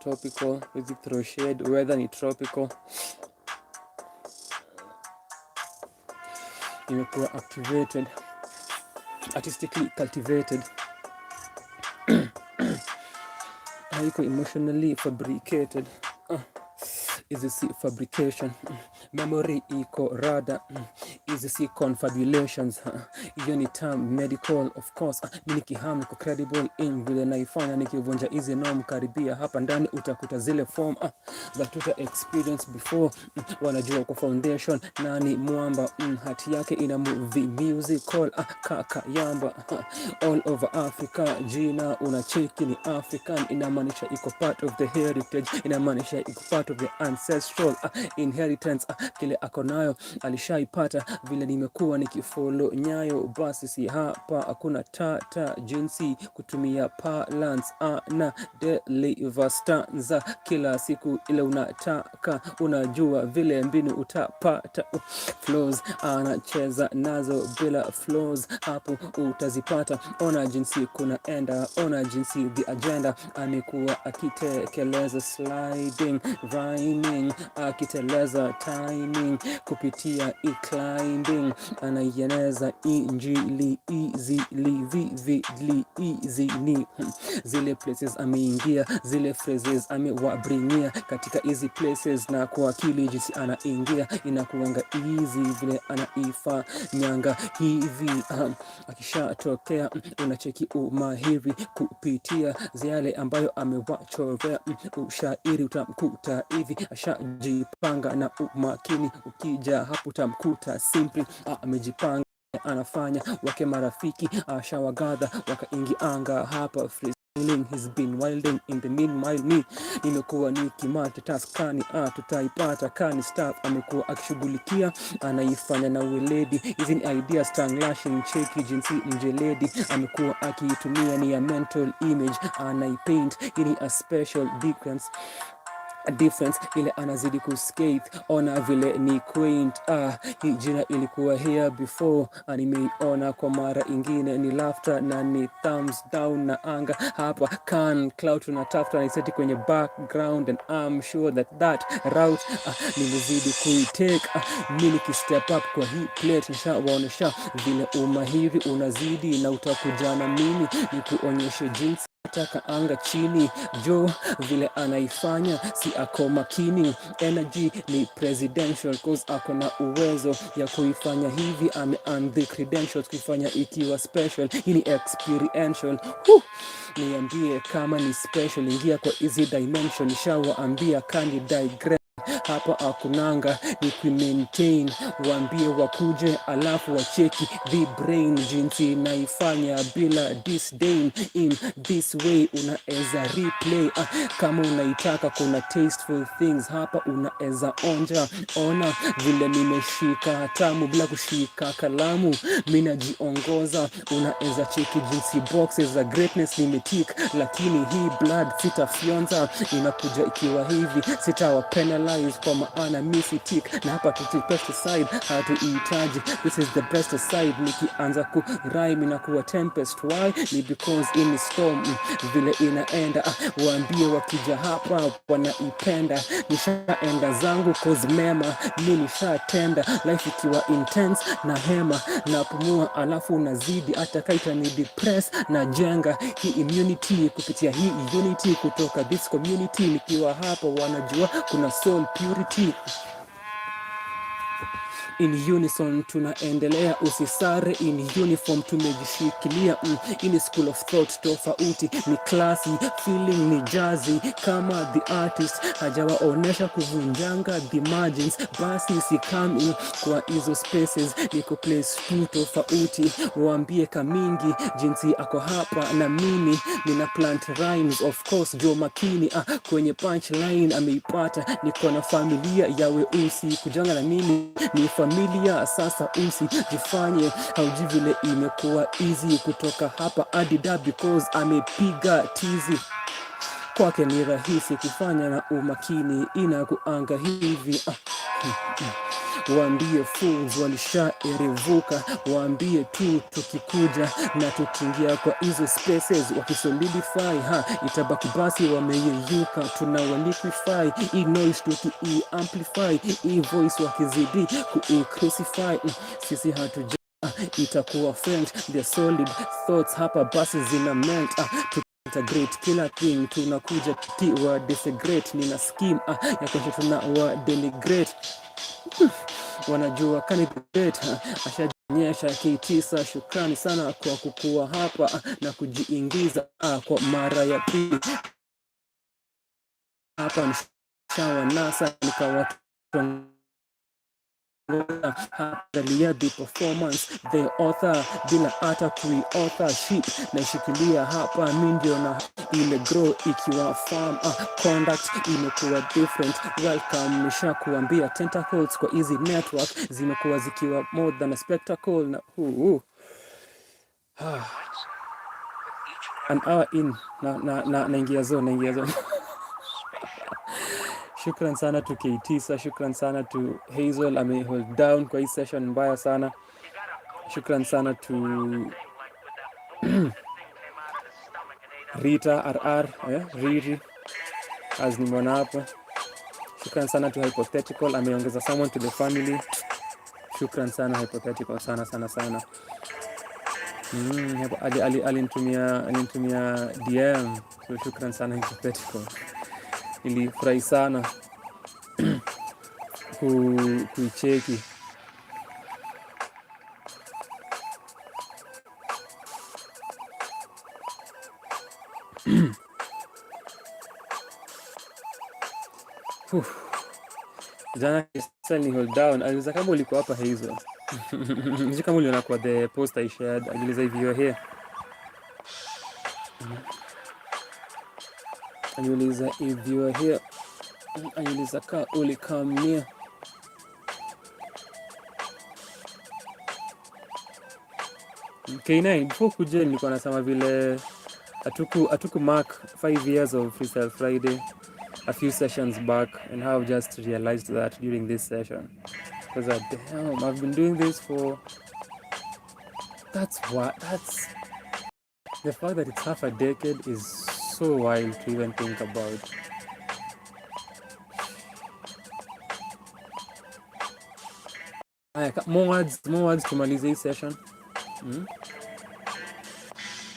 Speaker 1: Tropical, with throw shade, weather ni tropical. Imekuwa activated, artistically cultivated. Haiko emotionally fabricated. Hizi si fabrication. Memory iko rada. Hizi si confabulations. Hiyo ni term medical of course. Mimi kiham niko credible in vile naifanya, nikivunja hizi norm karibia hapa ndani utakuta zile form za tuta experience before. Wanajua kwa foundation nani mwamba. Hati yake ina movie musical kaka yamba. All over Africa jina unacheki ni African, inamaanisha iko part of the heritage, inamaanisha iko part of the ancestral inheritance. Kile ako nayo alishaipata, vile nimekuwa nikifollow nyayo, basi si hapa hakuna tata jinsi kutumia balance na deliver stanza kila siku ile unataka, unajua vile mbinu utapata flows, anacheza nazo bila flows, hapo utazipata. Ona jinsi kuna enda, ona jinsi the agenda, amekuwa akitekeleza sliding rhyming, akiteleza timing kupitia climbing, anaieneza injili easily vividly easy ni zile places ameingia, zile phrases amewabringia katika hizi places, na kwa akili jinsi anaingia inakuanga easy vile anaifa nyanga hivi. Akishatokea unacheki umahiri kupitia yale ambayo amewachorea, ushairi utamkuta hivi ashajipanga na umakini, ukija hapo utamkuta simply amejipanga, anafanya wake marafiki ashawagadha wakaingianga hapa free. He's been wilding in the meanwhile me nimekuwa nikimata taskani tutaipata kani staff amekuwa akishughulikia, anaifanya na weledi. Hizi ni ideas tongue lashing cheki jinsi mjeledi amekuwa akiitumia, ni ya mental image anaipaint, ini a special difference ile anazidi kuskate. Ona vile ni quaint, hii jina ilikuwa here before, nimeiona kwa mara ingine, ni laughter na ni thumbs down na anga hapa can cloud tunatafuta na iseti kwenye background, and I'm sure that route nimezidi kuitake. Mimi nikistep up kwa hii plate nishawaonesha vile umahiri unazidi, na utakujana mimi nikuonyeshe jinsi taka anga chini jo vile anaifanya, si ako makini. Energy ni presidential cause ako na uwezo ya kuifanya hivi, ame the credentials kuifanya ikiwa special. Hii ni experiential. Niambie kama ni special, ingia kwa easy dimension, nishawaambia kani diagram hapa akunanga ni kumaintain, waambie wakuje alafu wacheki the brain jinsi naifanya bila disdain. In this way unaeza replay kama unaitaka, kuna tasteful things hapa unaeza onja. Ona vile nimeshika tamu bila kushika kalamu, mina jiongoza. Unaeza cheki jinsi boxes za greatness nimetik, lakini hii blood sitafyonza, inakuja ikiwa hivi, sitawa penalize kwa maana misi tik, na hapa tuti pesticide hatuihitaji. This is the best side, nikianza ku rhyme na kuwa tempest. Why? Ni because in storm vile inaenda, waambie wakija hapa wanaipenda, nishaenda zangu cause mema mimi nishatenda. Life ikiwa intense na hema na pumua, alafu unazidi hata kaita ni depress na jenga hii immunity kupitia hii unity kutoka this community. Nikiwa hapa wanajua kuna soul purity. In unison tunaendelea, usisare in uniform tumejishikilia. In school of thought tofauti ni classy, feeling ni jazzy, kama the artist hajawaonesha kuvunjanga the margins, basi si come in kwa hizo spaces, niko place tu tofauti. Waambie kamingi jinsi ako hapa na mimi nina plant rhymes of course jo makini kwenye punchline ameipata. Niko na familia ya weusi, kujanga na mimi ni familia. Sasa usijifanye hauji vile imekuwa easy kutoka hapa hadi da because amepiga tizi. kwake ni rahisi kufanya na umakini, inakuanga hivi. Waambie fools walishaerevuka, waambie tu tukikuja na tukiingia kwa hizo spaces wakisolidify, itabaki basi wameyeyuka. Tunawaliquify hii noise tuki-amplify, hii voice wakizidi ku-crucify. Sisi hatuja itakuwa faint, the solid thoughts hapa basi zina melt. Integrate kila thing, tunakuja tukiwa disintegrate. Nina scheme ya kesho tunawa denigrate. Wanajua candidate ashaonyesha kitisa. Shukrani sana kwa kukua hapa na kujiingiza kwa mara ya pili hapa. Nishawa nasa nikawa the performance the author bila hata authorship naishikilia hapa. Mi ndio na ile grow ikiwa farm conduct imekuwa different. Welcome, nisha kuambia tentacles kwa easy network zimekuwa zikiwa more than a spectacle. Na an hour in naingia zone. Shukran sana to K9, shukran sana to Hazel, ame hold down kwa hii session mbaya sana. Shukran sana to Rita Riri as ni mwana hapa. Shukran sana to Hypothetical, ameongeza someone to the family. Shukran sana Hypothetical, sana. Alinitumia DM, so shukran sana Hypothetical. Nilifurahi sana kuicheki. Jana ni hold down. Aliuliza kama ulikuwa hapa Hazel. Nisi kama uliona kwa the post I shared. Aliuliza if you are here. Aliuliza if you are here. Aliuliza ka ulikam near. K9, before kuja nilikuwa nasema vile atuku mark 5 years of Freestyle Friday a few sessions back, and how I've just realized that during this session. Because damn, I've been doing this for... That's the fact that it's half a decade is so wild to even think about. More words tumalize hii session.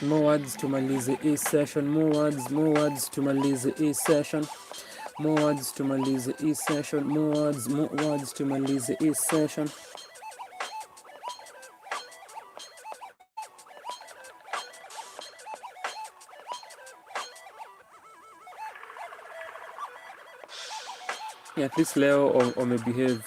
Speaker 1: More words tumalize hii session. More words tumalize hii session. More words tumalize hii session. More words tumalize hii session. Yeah, at least leo or may behave.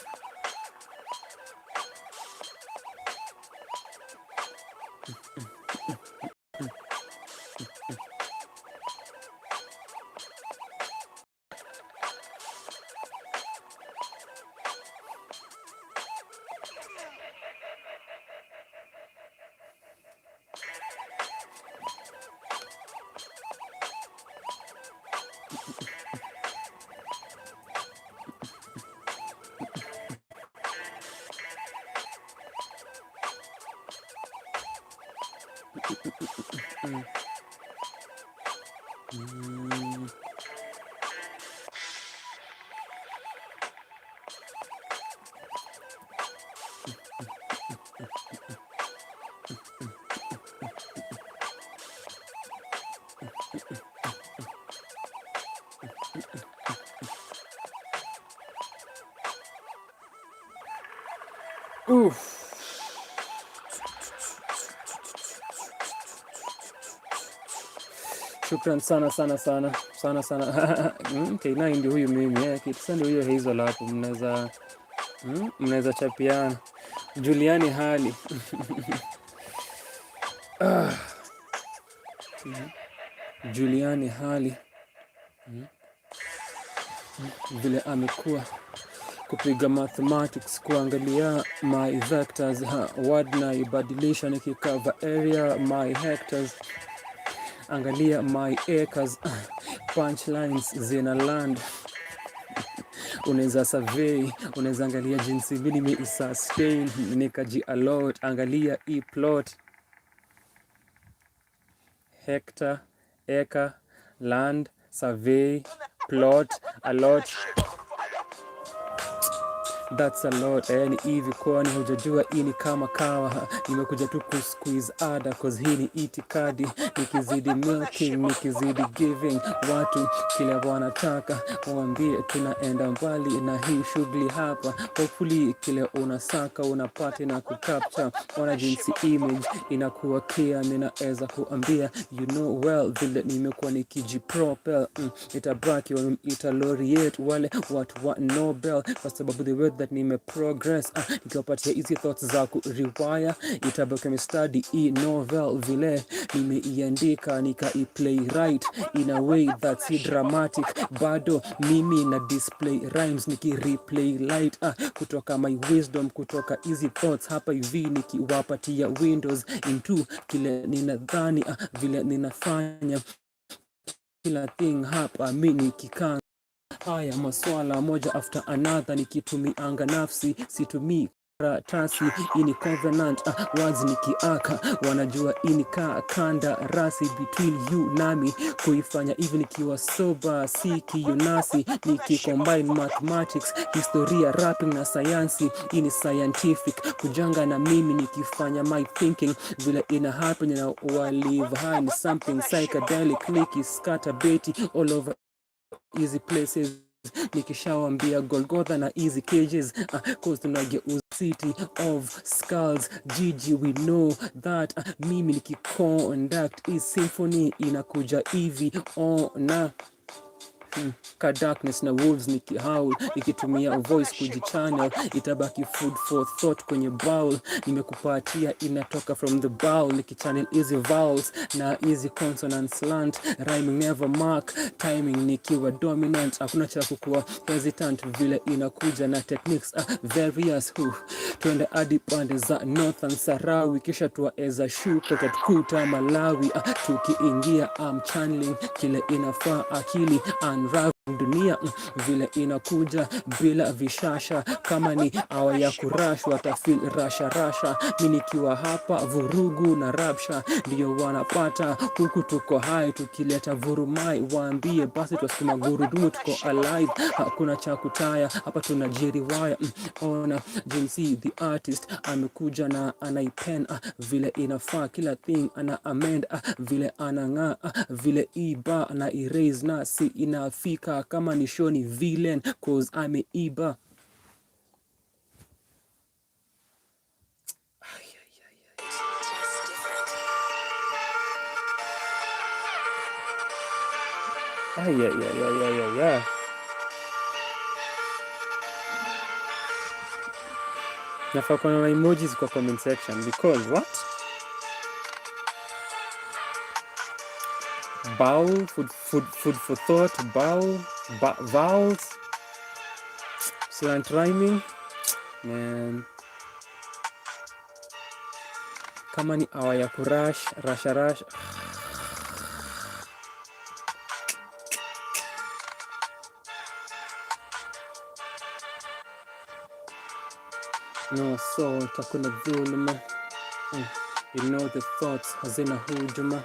Speaker 1: Shukran sana. K9 ndio huyu mimi, kitu ndio huyo Hazel hapo, mnaweza chapiana. Juliani hali. Juliani hali. Vile amekuwa kupiga mathematics, kuangalia my vectors, word na ibadilisha nikikava area my hectares. Angalia my acres, punchlines zina land. Unaweza survey, unaweza angalia jinsi mimi nimesustain, nikaji alert. Angalia plot, hectare, acre, land, survey, plot, alert. That's a lot. Yani hivi kwani hujajua hii ni kama kawa. Nimekuja tu kusqueeze ada cause hii ni itikadi. Nikizidi milking, nikizidi giving. Watu kila wanataka waambie tunaenda mbali na hii shughuli hapa. Hopefully kile unasaka unapata na kucapture. Ona jinsi image inakuwa clear. Ninaweza kuambia you know well vile nimekuwa nikijipropel. Itabaki ita laureate wale watu wa Nobel kwa sababu the way that nime progress. Nikiwapatia hizi thoughts za ku rewire, itabaki me study novel vile nimeiandika nika play right in a way that's dramatic. Bado mimi na display rhymes niki replay light kutoka my wisdom, kutoka hizi thoughts hapa hivi nikiwapatia windows into kile ninadhani vile ninafanya kila thing hapa mimi kikaa. Haya maswala moja after another nikitumianga nafsi, situmii karatasi. Ini covenant words nikiaka, wanajua ini kanda rasi between you nami, kuifanya even nikiwa sober si kiyunasi. Nikicombine mathematics, historia, rapping na sayansi. Ini scientific kujanga na mimi nikifanya my thinking vile ina happen na walive high ni something psychedelic. Niki scatter beti all over easy places. Nikishawambia Golgotha na easy cages, cause tunageuza city of skulls. Gigi we know that mimi nikiconduct is symphony inakuja hivi na ka darkness na wolves nikihowl, nikitumia voice kujichannel. Itabaki food for thought kwenye bowl. Nimekupatia inatoka from the bowl. Nikichannel easy vowels na easy consonant slant. Rhyming never mark timing nikiwa dominant. Hakuna cha kukua hesitant vile inakuja na techniques various. Tuende hadi pande za northern Sarawi, kisha tuwaeza shuka katukuta Malawi. Tukiingia channeling kile inafaa akili unravel dunia vile inakuja bila vishasha. Kama ni awa ya kurashwa watafeel rasha. Mimi nikiwa hapa vurugu na rapsha ndio wanapata. Huku tuko hai tukileta vurumai. Waambie basi tusikuma gurudumu tuko alive. Hakuna cha kutaya hapa tunajiriwaya. Ona jinsi the artist amekuja na anaipen vile inafaa. Kila thing ana amend vile anang'aa. Vile iba na erase na si inafika. Kama ni show ni villain cause ameiba. Nafaa kuna na emojis kwa comment section because what? Bowl, food for thought, bowl, vowels, slant rhyming, man. Kama ni awa ya kurash, rash. No salt, hakuna dhuluma. You know the thoughts hazina hujuma.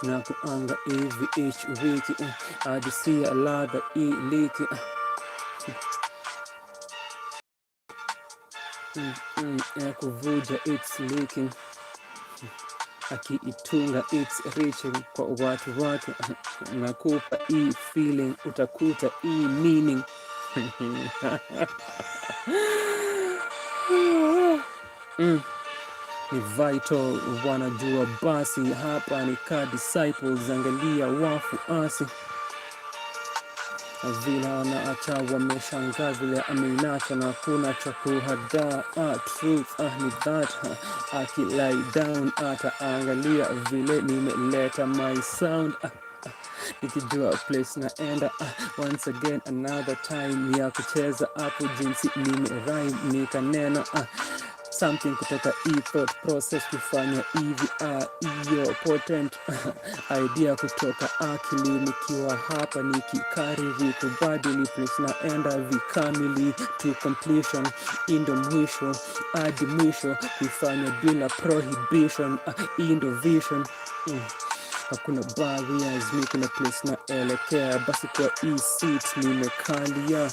Speaker 1: Na kuanga hivi each wiki adisia ladha iliki. Ya kuvuja it's leaking. Akiitunga it's reaching kwa watu wake. Nakupa hii feeling utakuta hii meaning. Ni vital wanajua basi hapa ni ka disciples. Angalia wafuasi vile wanaacha wameshangaa vile ameinacha na kuna cha kuhadaa. Truth ni that aki lie down ataangalia vile nimeleta my sound. Nikijua place naenda once again another time ya kucheza hapo jinsi nime rhyme nikanena something kutoka thought process kufanya hivi hiyo potent idea kutoka akili, nikiwa hapa nikikariri kubadili place naenda vikamili to completion, indo mwisho hadi mwisho kuifanya bila prohibition, indo vision. Hakuna barriers, mi kuna place naelekea, basi kwa hii seat nimekalia,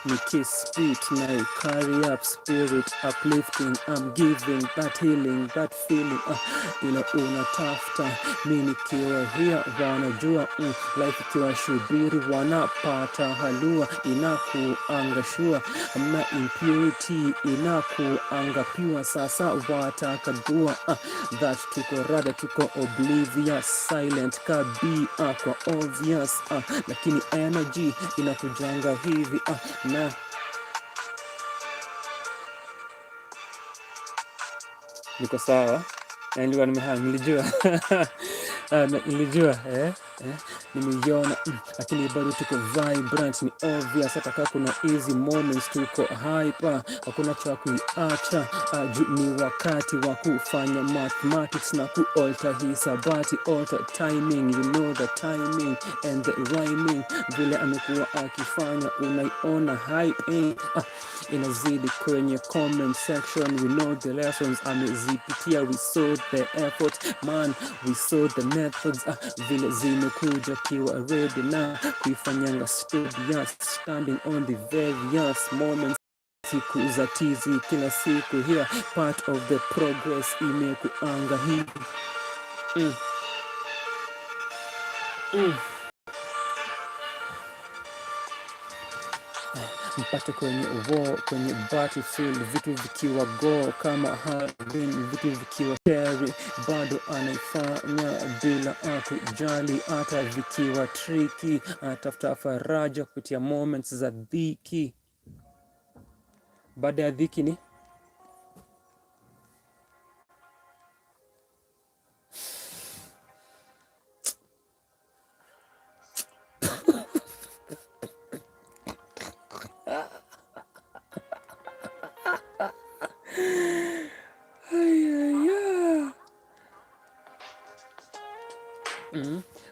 Speaker 1: nikispit na carry up spirit uplifting, I'm giving that healing, that feeling, ila unatafuta mi nikiwa here wanajua, life ikiwa shubiri wanapata halua, inakuangashua amna impurity, inakuangapiwa sasa watakagua, that tuko rada tuko oblivious, silent kabi kwa obvious, lakini energy inakujanga hivi na niko sawa, nilikuwa nilijua nilijua nimeiona, lakini bado tuko vibrant, ni obvious. Hata kama kuna easy moments tuko hyper, hakuna cha kuiacha, ni wakati wa kufanya mathematics na kualter hisabati, alter timing, you know the timing and the rhyming, vile amekuwa akifanya unaiona hype inazidi kwenye comment section, we know the lessons amezipitia, we saw the effort man, we saw the methods, vile zimekuja kiwa ready na kuifanyanga studious, standing on the various moments, siku za tizi kila siku here, part of the progress imekuanga hivi mpate kwenye war, kwenye battlefield, vitu vikiwa go kama Halloween, vitu vikiwa scary, bado anaifanya bila kujali, hata vikiwa tricky, anatafuta faraja kupitia moments za dhiki. Baada ya dhiki ni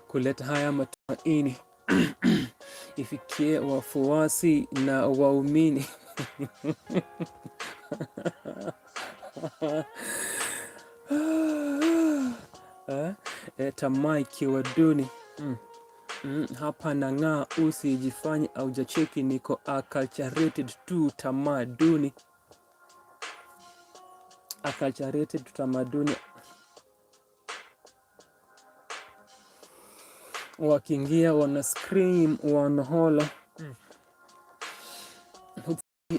Speaker 1: kuleta haya matumaini ifikie wafuasi na waumini. Tamaa ikiwa duni, hapa nang'aa, usijifanye aujacheki, niko acculturated tu tamaduni, acculturated tamaduni. Wakiingia wana scream, wanahola,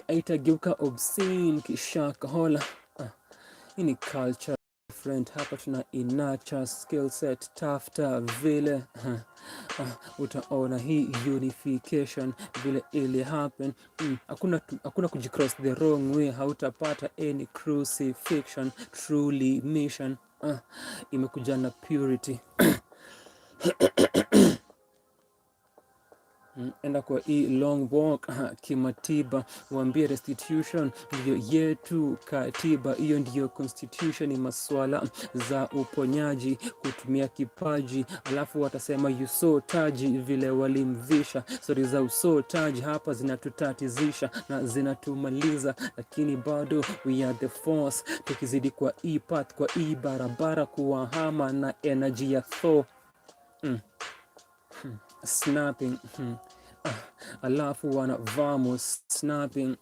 Speaker 1: aitageuka obscene kisha kahola. Hii ni culture friend, hapa tuna inacha skill set, tafuta vile utaona hii unification vile ili happen. Hakuna kujicross the wrong way, hautapata any crucifixion, truly mission imekuja na purity. Enda kwa hii long walk kimatiba, waambie restitution ndiyo yetu katiba, hiyo ndiyo constitution, ni maswala za uponyaji kutumia kipaji, alafu watasema usotaji vile walimvisha. Story za usotaji hapa zinatutatizisha na zinatumaliza, lakini bado we are the force, tukizidi kwa hii path, kwa hii barabara kuwahama na energy ya Thor snapping, alafu wana vamos snapping,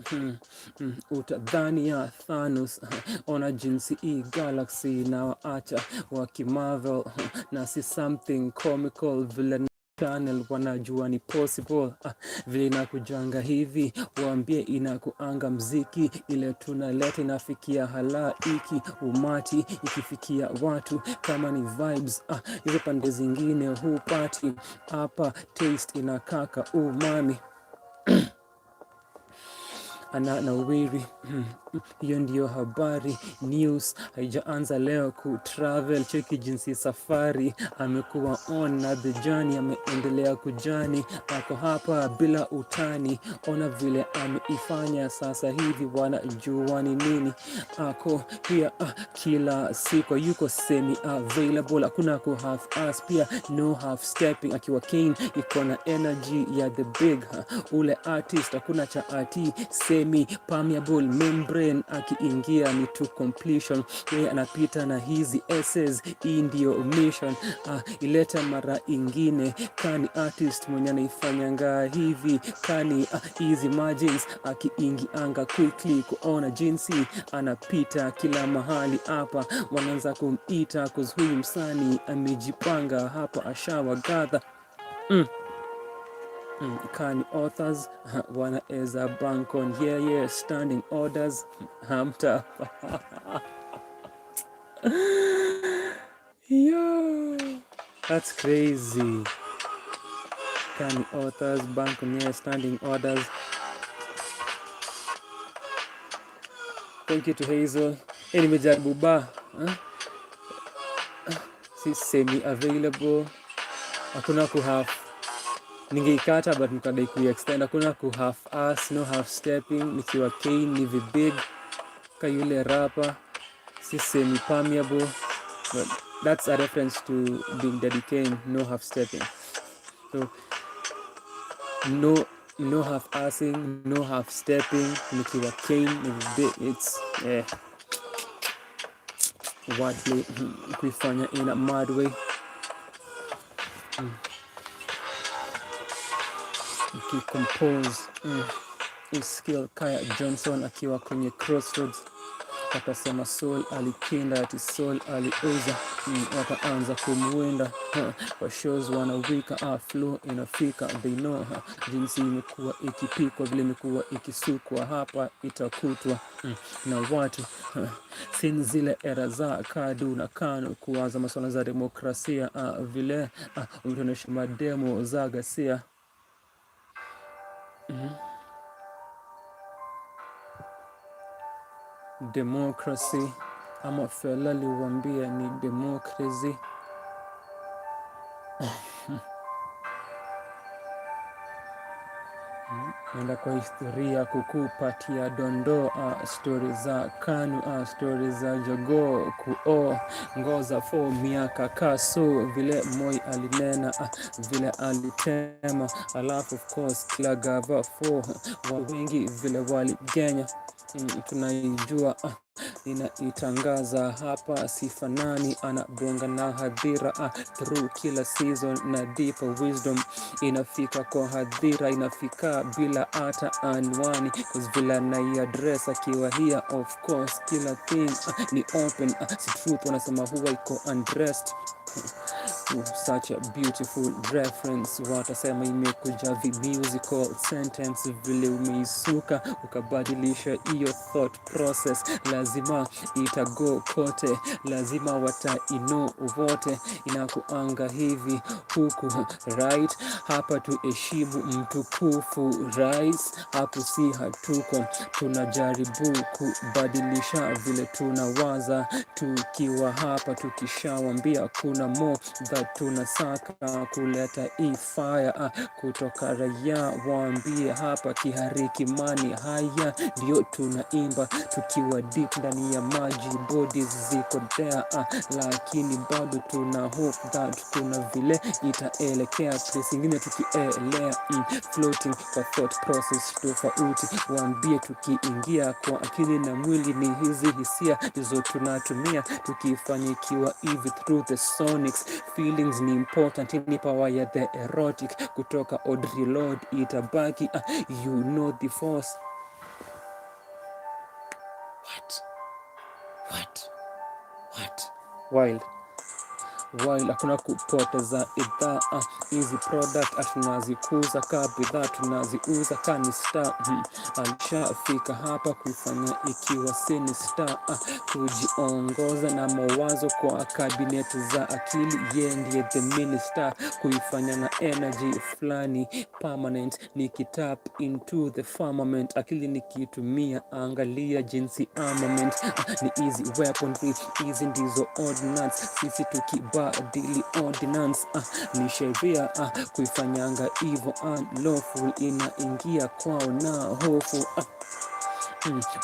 Speaker 1: utadhani ya Thanos, ona jinsi hii galaxy na waacha wakimarvel, na si something comical vile channel wanajua ni possible, vile inakujanga hivi, waambie inakuanga mziki ile tunaleta inafikia halaiki, umati ikifikia watu, kama ni vibes hizo pande zingine hupati, hapa taste inakaka umami. ananawiri. Hiyo ndiyo habari. News haijaanza leo kutravel, cheki jinsi safari amekuwa on na the journey, ameendelea kujani, ako hapa bila utani, ona vile ameifanya sasa hivi, wanajua ni nini ako pia. Kila siku yuko semi available, hakuna ku half ass, pia no half stepping, akiwa Kane iko na energy ya the big ule artist, hakuna cha ati, semi permeable membrane, akiingia ni to completion, yeye anapita na hizi essays, hii ndio mission, ileta mara ingine, kani artist mwenye anaifanyanga hivi, kani hizi margins, akiingianga quickly, kuona jinsi anapita kila mahali hapa, wanaanza kumita cause huyu msani amejipanga hapa, ashawagadha. Kani authors wanaweza bank on standing orders, hamta yo, that's crazy. Kani authors bank on standing orders. Thank you to Hazel. Nimejaribu ba si semi available, hakuna ku half, ningeikata but nikadai ku extend, hakuna ku half ass, no half stepping, nikiwa Kane ni big ka yule rapper, si semi permeable, but that's a reference to Big Daddy Kane, no half stepping. So no half assing, no half stepping, nikiwa Kane ni big. It's wordplay kuifanya in a mad way. Compose skill. Kaya Johnson akiwa kwenye crossroads, watasema soul alikinda, ati soul aliuza, wataanza kumwenda kwa shows wanawika, flow inafika, they know jinsi imekuwa ikipikwa, vile imekuwa ikisukwa, hapa itakutwa na watu sin zile era za kadu na kanu, kuwaza masuala za demokrasia, vile umetonesha mademo za gasia. Democracy ama fela liwambia ni democracy. Nenda kwa historia kukupatia dondoo, story za kanu, story za jogoo kuo ngoza 4 miaka kaso, vile Moi alinena, vile alitema, alafu of course kila gava 4 wengi vile waligenya, tunaijua ninaitangaza hapa, sifanani anagonga na hadhira, through kila season na deeper wisdom inafika kwa hadhira, inafika bila hata anwani, cause vila naiaddress akiwa here, of course kila thing ni open, si truth wanasema huwa iko undressed. Such a beautiful reference, watasema imekuja musical sentence, vile umeisuka ukabadilisha hiyo thought process, lazima itago kote, lazima wataino vote, inakuanga hivi huku, right? Hapa tuheshimu mtukufu rais, hapo si hatuko, tunajaribu kubadilisha vile tunawaza, tukiwa hapa tukishawambia kuna more that tunasaka kuleta fire, kutoka raia waambie hapa kihariki mani, haya ndio tunaimba tukiwa deep ndani ya maji, bodies ziko there, lakini bado tuna hope that kuna vile itaelekea place ingine tukielea, floating kwa thought process tofauti, waambie tukiingia kwa akili na mwili, ni hizi hisia ndizo tunatumia tukifanyikiwa hivi through the sonics, feelings ni important, ni power ya the erotic, kutoka Audrey Lord itabaki, you know the force. What wild. while hakuna kupoteza idhaa. Hizi product tunazikuza ka bidhaa, tunaziuza kanista. Alishafika hapa kuifanya ikiwa sinista, kujiongoza na mawazo kwa kabineti za akili. Ye ndiye the minister, kuifanya na energy flani permanent. Nikitap into the firmament, akili nikitumia, angalia jinsi armament. Ni easy weaponry, hizi ndizo ordinance, sisi tukibadili ordinance. Ni sheria kuifanyanga evil unlawful, inaingia kwao na hofu.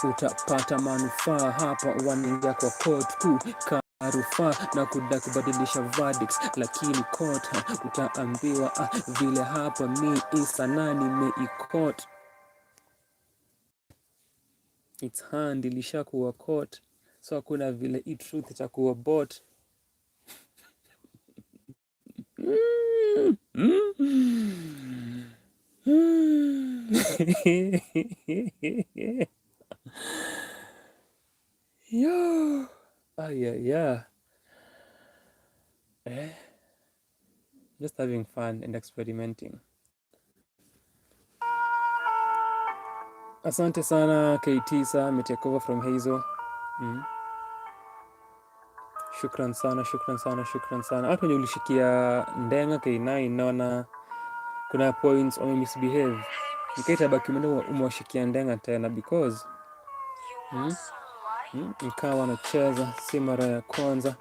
Speaker 1: Utapata manufaa hapa, wanaingia kwa court kukarufaa na kuda kubadilisha verdicts, lakini court utaambiwa vile hapa mi isana nimeikot. It's hand ilishakuwa court, so hakuna vile hii truth itakuwa bot. Yo. Yeah. Just having fun and experimenting. Asante sana KT, me take over from Hazel. Shukran sana. Hata wenye ulishikia ndenga K9, naona kuna points wame misbehave. Nikaita baki umewashikia ndenga tena because ikawa wanacheza si mara ya kwanza.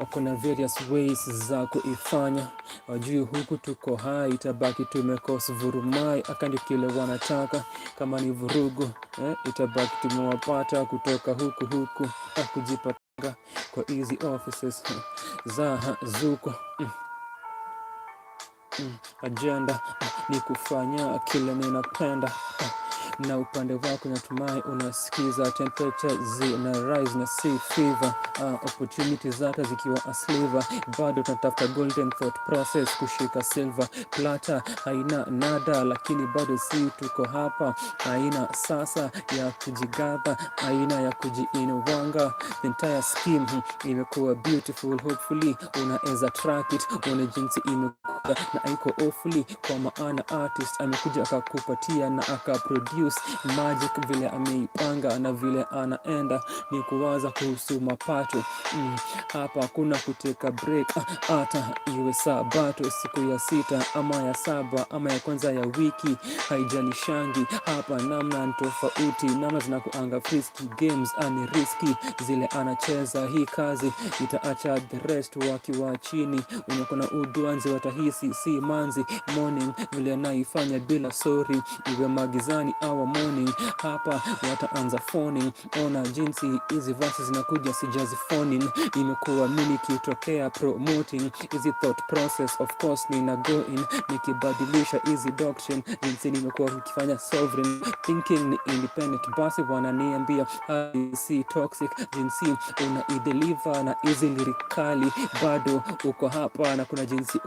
Speaker 1: Wako na various ways za kuifanya, wajui huku tuko hai, itabaki tumekosa vurumai. Akandi kile wanataka, kama ni vurugu itabaki tumewapata kutoka huku kujipatanga kwa easy offices za zuku. Agenda ni kufanya kile ninapenda, na upande wako natumai unasikiza. Temperature zina rise na sea fever, opportunities zata zikiwa a sliver. Bado tunatafuta golden thought process, kushika silver plata. Haina nada lakini bado si tuko hapa. Haina sasa ya kujigadha, haina ya kujiinwanga. The entire scheme imekuwa beautiful, hopefully unaeza track it, una jinsi imekuwa na aiko awfully. Kwa maana artist amekuja akakupatia na akaproduce magic vile ameipanga, na vile anaenda ni kuwaza kuhusu mapato. Hapa hakuna kuteka break, hata iwe sabato, siku ya 6 ama ya 7 ama ya kwanza ya wiki, haijanishangi. Hapa namna tofauti, namna zinakuanga frisky games ani risky, zile anacheza hii kazi itaacha the rest wakiwa chini. Unakona uduanzi watahisi si manzi morning, vile naifanya bila sorry, iwe magizani au morning. Hapa wataanza phoning, ona jinsi hizi verses zinakuja sijazi phoning. Imekuwa mimi kitokea promoting hizi thought process, of course nina go in nikibadilisha hizi doctrine. Jinsi nimekuwa nikifanya sovereign thinking ni independent, basi wananiambia si toxic. Jinsi unaideliver na hizi lirikali, bado uko hapa na kuna jinsi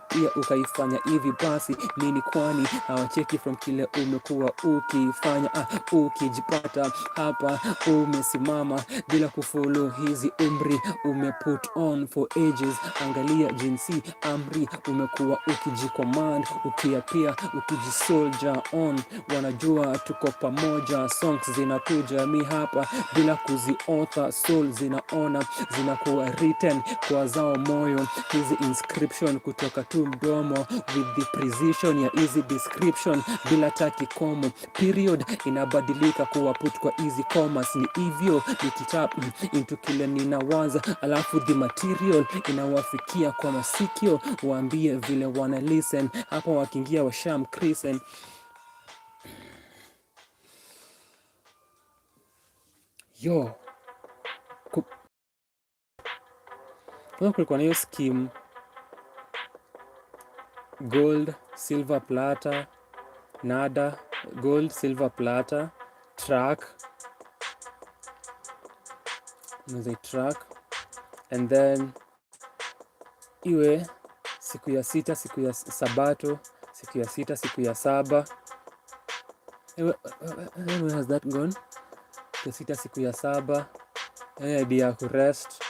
Speaker 1: pia ukaifanya hivi, basi nini kwani hawacheki from kile umekuwa ukifanya. Ukijipata hapa umesimama bila kufollow hizi umri umeput on for ages. Angalia jinsi amri umekuwa ukijicommand, ukiapia ukijisoldier on. Wanajua tuko pamoja, songs zinakuja mi hapa bila kuziauthor, soul zinaona zinakuwa written kwa zao moyo. Hizi inscription kutoka tu mdomo with the precision ya easy description, bila taki komo period inabadilika kuwa put kwa easy commas. Ni hivyo nikitap into kile ninawaza, alafu the material inawafikia kwa masikio, waambie vile wana listen. Hapa wakiingia washam krisen. Yo kulikuwa na hiyo scheme gold, silver, plata, nada, gold, silver, plata, track, track, and then iwe siku ya 6, siku ya sabato, siku ya 6, siku ya 7. Where has that gone? Siku ya 6, siku ya 7, idea ya kurest.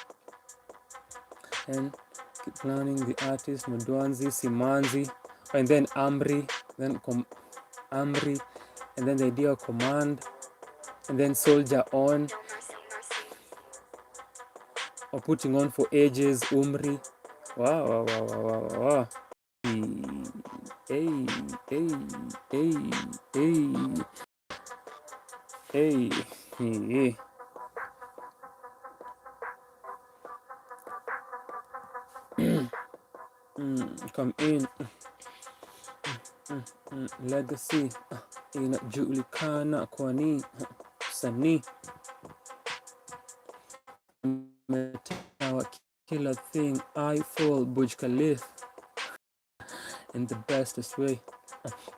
Speaker 1: and keep planning, the artist, Mudwanzi, Simanzi, and then Amri, then Amri, and then the idea of command, and then soldier on, or putting on for ages, Umri. Wow, wow, wow, wow, wow, wow. Hey, hey, hey, hey, hey, hey. Come in. Legacy inajulikana kwa ni msanii metawa kila thing I fall Burj Khalifa in the bestest way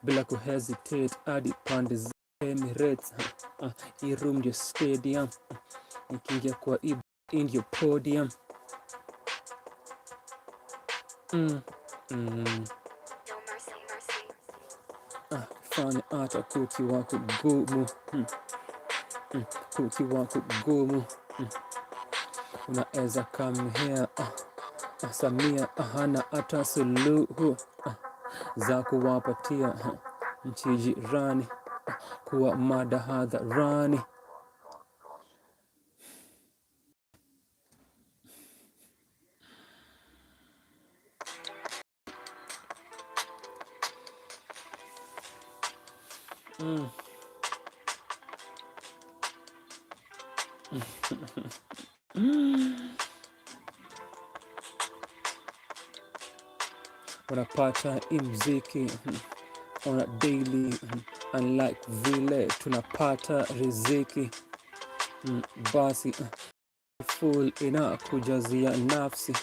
Speaker 1: bila kuhesitate hadi pande za Emirates. Hii room ndio stadium, nikiingia kwa hii ndio podium. Fanya hata kukiwa kugumu, kukiwa kugumu, unaweza come here. Samia hana hata suluhu za kuwapatia nchi jirani kuwa mada hadharani. Unapata mziki on a daily, unlike vile tunapata riziki. Basi full inakujazia nafsi,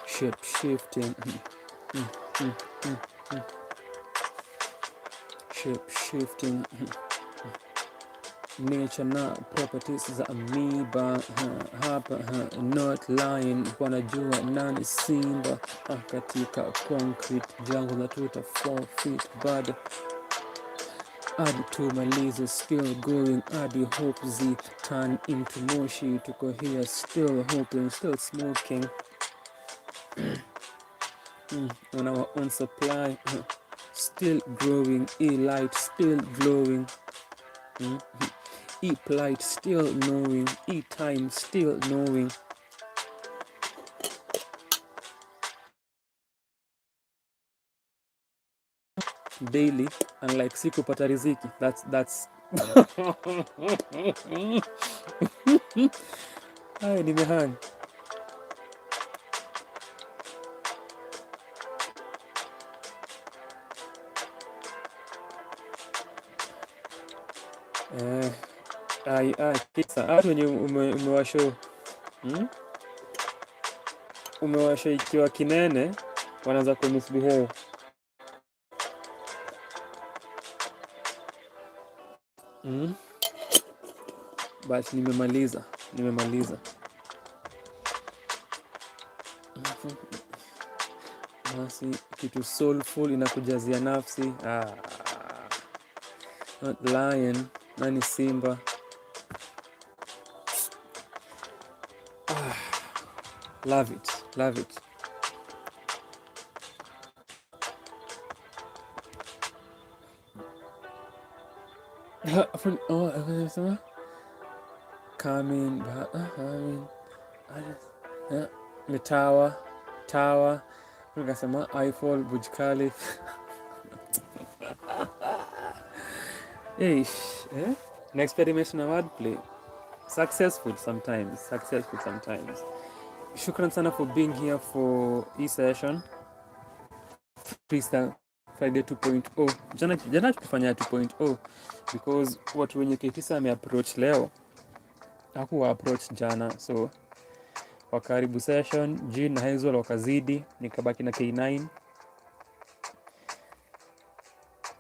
Speaker 1: shape shifting, shape shifting, nature na properties za amoeba. Hapa not lying, wanajua nani simba katika concrete jungle na tuta 4 feet bado hadi tumalize, still going hadi hope zi turn into moshi. Tuko here still hoping, still smoking on our own supply, still growing, e-light still glowing, e-plight still knowing, e-time still knowing. Daily, unlike siku pata riziki. That's Hai, nimehang. Kisa hatu wenye umewasho umewasho ikiwa kinene wanaanza ku misbehave. But nimemaliza. Basi kitu soulful inakujazia nafsi. Not lion, nani simba. Love it. Coming, ni tower, nikasema I fall Burj Khalifa. An experimentation of wordplay. Successful sometimes. Shukran sana for being here for this session. Freestyle Friday 2.0. Jana tukifanya 2.0 because watu wenye K9 ameapproach leo hakuwa approach jana, so wakaribu session G na Hazel wakazidi, nikabaki na K9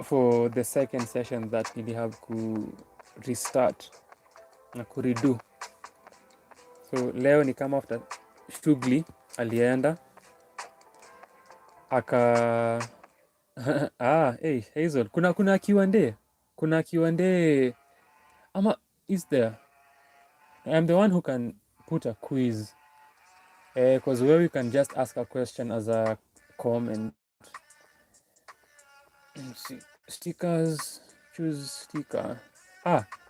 Speaker 1: for the second session that nili have ku restart na ku redo. So leo ni kama after shughuli alienda aka Hazel, kuna Q&A ama is there? I'm the one who can put a quiz Because where you can just ask a question as a comment. Let's see. Stickers, choose sticker.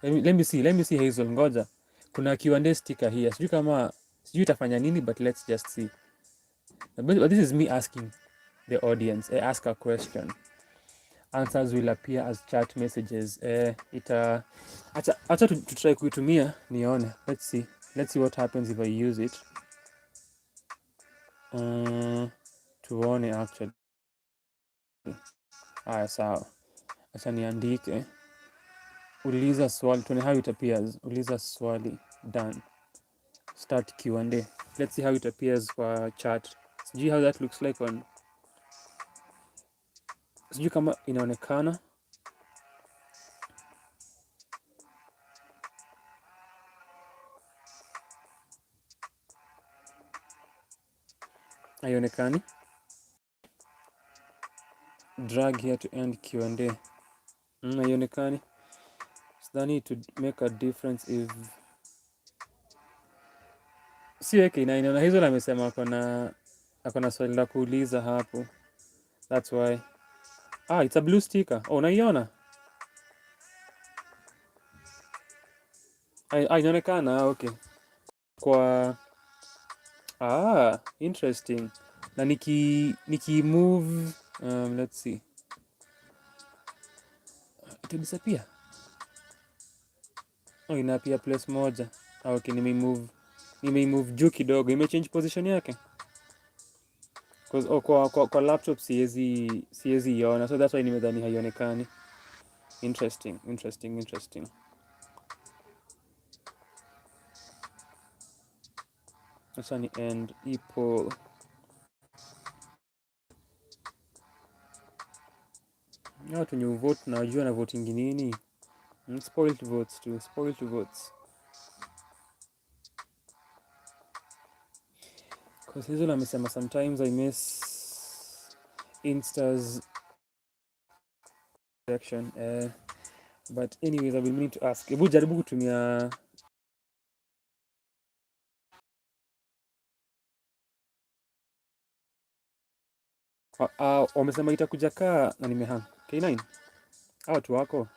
Speaker 1: Let me see Hazel, ngoja. Kuna Q&A sticker here. Sijui itafanya nini, but let's just see. But this is me asking the audience. Ask a question. Answers will appear as chat messages. Acha to try kuitumia nione. Let's see what happens if I use it. Tuone actually. Haya, sawa. Acha niandike. Uliza swali. Tuone how it appears. Uliza swali. Done. Start Q&A. Let's see how it appears for chat. Sijui how that looks like on. Sijui kama inaonekana. Haionekani. Drag here to end Q&A. Haionekani. Sidhani to make a difference if siweke inaona hizo amesema akona swali la kuuliza hapo. That's why. It's a blue sticker. Unaiona? Inaonekana. Okay. Kwa interesting. Na niki move let's see. Ita disappear. Inapia place moja. Okay, nimemove juu kidogo. Imechange position yake. Because kwa laptop siwezi iona. So that's why nimedhani haionekani. Interesting. Sasa ni end ipo. Watu wenye vote najua na voting nini. Spoiled votes too. Because hizo amesema sometimes I miss Insta's section. But anyways, I will need to ask. Hebu jaribu kutumia wamesema itakuja kaa na nimehang K9 watu wako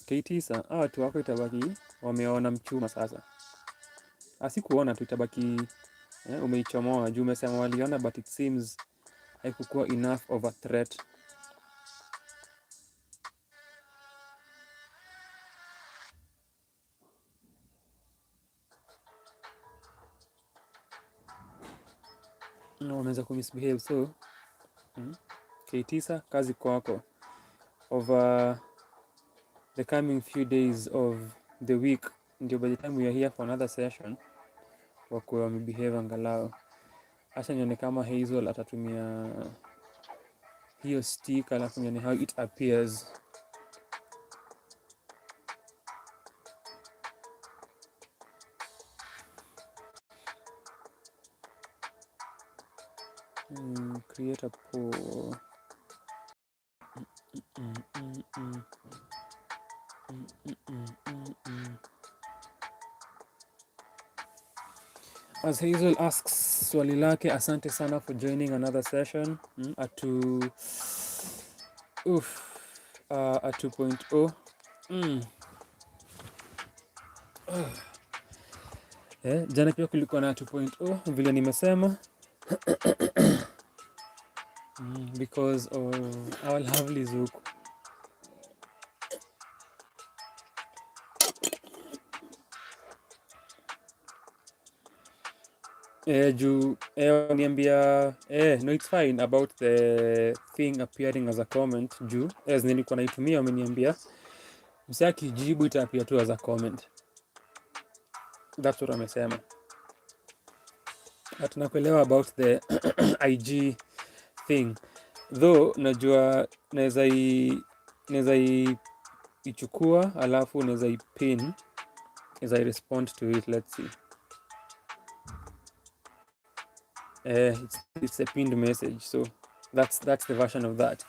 Speaker 1: K9 watu wako itabaki wameona mchuma sasa. Asikuona tu itabaki umeichomoa juu umesema waliona, but it seems haikukuwa enough of a threat. Wameweza kumisbehave. So K9 kazi kwako. Over the coming few days of the week, ndio by the time we are here for another session wakuwa wamebehave angalau. Acha nione kama Hazel atatumia hiyo stick, alafu nione how it appears. Create a poll. As Hazel asks swali lake, asante sana for joining another session at 2.0. Jana pia kulikuwa na 2.0 vile nimesema. Because of our lovely Zuku. Niambia no, it's fine about the thing appearing as a comment juu as nilikuwa naitumia, wameniambia msaki jibu itapia tu as a comment. That's what amesema. Tunakuelewa about the IG thing though. Najua naweza ichukua alafu naweza ipin as I respond to it. Let's see. It's a pinned message, so that's the version of that.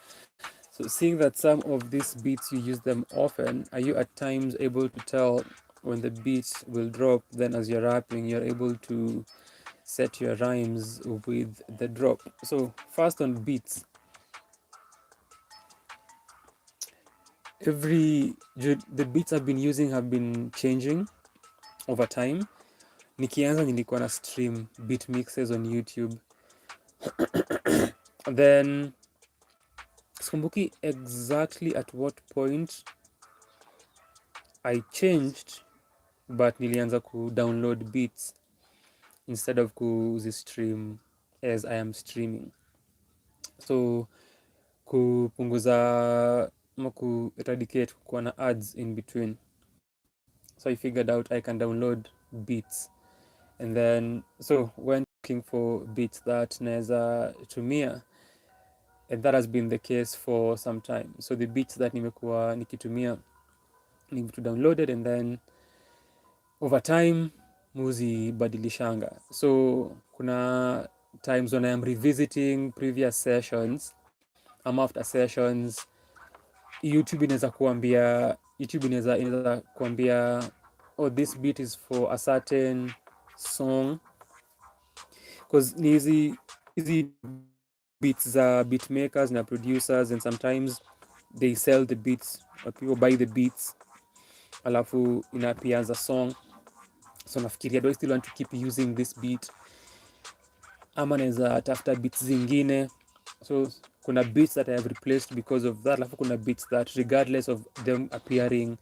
Speaker 1: So seeing that some of these beats you use them often, are you at times able to tell when the beat will drop, then as you're rapping, you're able to set your rhymes with the drop. So first on beats, the beats I've been using have been changing over time. Nikianza nilikuwa na stream beat mixes on YouTube, then sikumbuki exactly at what point I changed, but nilianza ku download beats instead of kuzistream as I am streaming. So kupunguza ama ku eradicate kuwa na ads in between. So I figured out I can download beats, and then so when looking for beats that naweza tumia, and that has been the case for some time. So the beats that nimekuwa nikitumia ni vitu downloaded, and then over time muzi badilishanga. So kuna times when I am revisiting previous sessions, after sessions, YouTube inaweza kuambia, oh, this beat is for a certain song, because ni hizi beats za beat makers na producers, and sometimes they sell the beats or people buy the beats, alafu inapia as a song. So nafikiria, do I still want to keep using this beat ama naweza tafuta beats zingine? So kuna beats that I have replaced because of that, alafu kuna beats that regardless of them appearing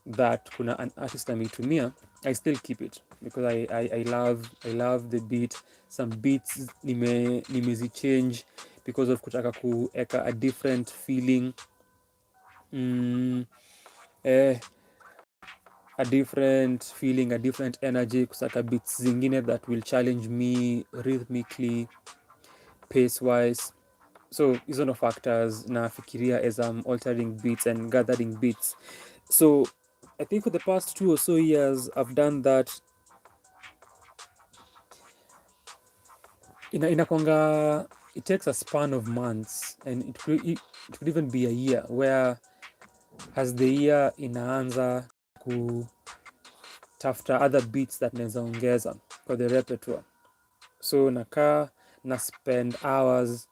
Speaker 1: that kuna an artist ameitumia, I still keep it because I love the beat. Some beats nimezichange because of kutaka kueka a different feeling, a different energy, kusaka beats zingine that will challenge me rhythmically, pace wise. So hizo no factors nafikiria as I'm altering beats and gathering beats. So I think for the past 2 or so years I've done that. Inakwanga, it takes a span of months, and it could even be a year, where as the year inaanza kutafuta other beats that naweza ongeza kwa the repertoire. So nakaa na spend hours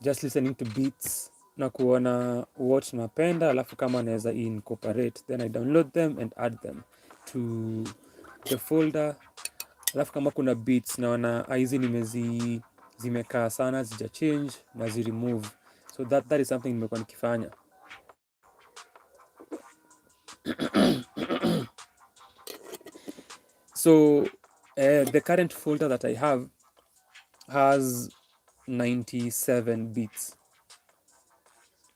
Speaker 1: just listening to beats na kuona what napenda, alafu kama naweza incorporate, then I download them and add them to the folder. Alafu kama kuna beats naona hizi zimekaa sana, zija change na remove. So that is something nimekuwa nikifanya. So the current folder that I have has 97 beats.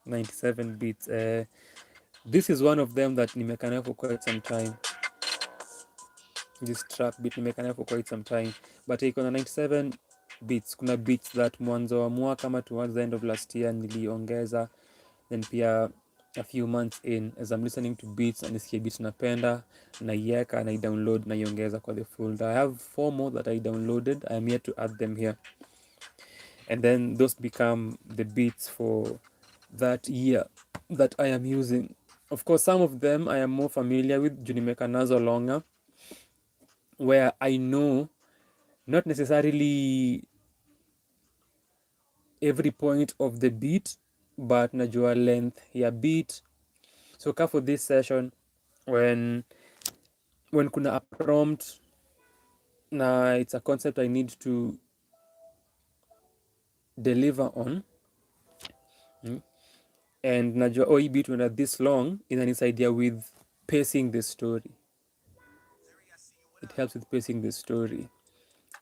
Speaker 1: 97 beats. This is one of them that nimekana for quite some time. This trap beat nimekana for quite some time, but iko na 97 beats. Kuna beats that mwanzo wa mwaka kama towards the end of last year niliongeza, then pia a few months in, as I'm listening to beats and nisikie beats napenda, naiweka na download naiongeza kwa the folder. I have 4 more that I downloaded. I am yet to add them here, and then those become the beats for that year that I am using. Of course, some of them I am more familiar with juu nimeka nazo longer, where I know not necessarily every point of the beat, but najua length ya beat. So for this session, when kuna a prompt na it's a concept I need to deliver on, and najua hii beat when this long, inanisaidia with pacing the story. It helps with pacing the story,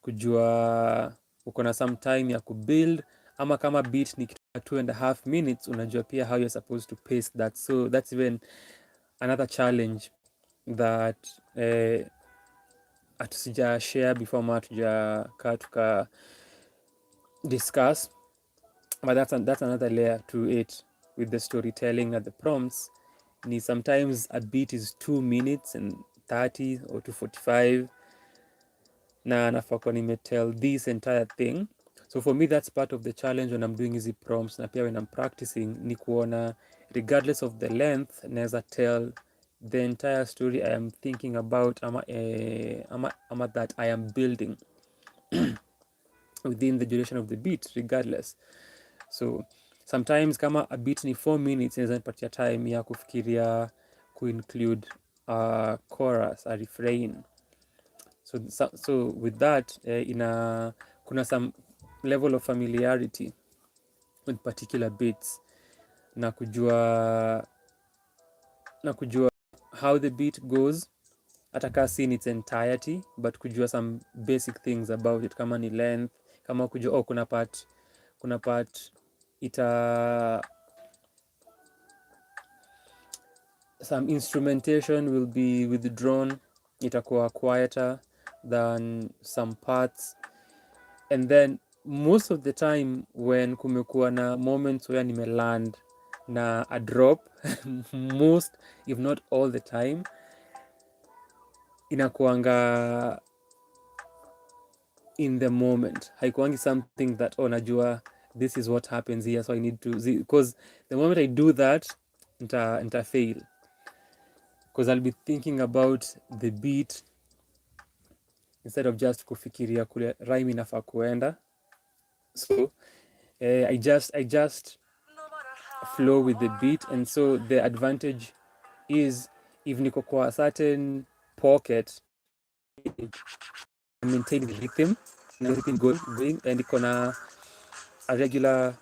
Speaker 1: kujua uko na some time ya kubuild, ama kama beat ni kitu 2.5 minutes, unajua pia how you're supposed to pace that. So that's even another challenge that atusija share before ma tujakaa tuka discuss, but that's another layer to it with the storytelling and the prompts. Ni sometimes a beat is 2 minutes and 30 or 2:45, na nafaa kuwa nimetell this entire thing. So for me that's part of the challenge when I'm doing hizi prompts, na pia when I'm practicing ni kuona regardless of the length naweza tell the entire story I am thinking about ama that I am building within the duration of the beat regardless. So sometimes kama a beat ni 4 minutes inaweza nipatia time ya kufikiria kuinclude a chorus, a refrain. So with that kuna some level of familiarity with particular beats na kujua how the beat goes, hata kaa si in its entirety, but kujua some basic things about it, kama ni length, kama kujua kuna part some instrumentation will be withdrawn, itakuwa quieter than some parts, and then most of the time when kumekuwa na moments where nimeland na a drop most if not all the time inakuanga in the moment, haikuangi something that najua this is what happens here, so I need to, because the moment I do that nita fail, because I'll be thinking about the beat instead of just kufikiria kule rhyme inafaa kuenda. So I just flow with the beat, and so the advantage is if niko kwa a certain pocket, maintain the rhythm going, and iko na a regular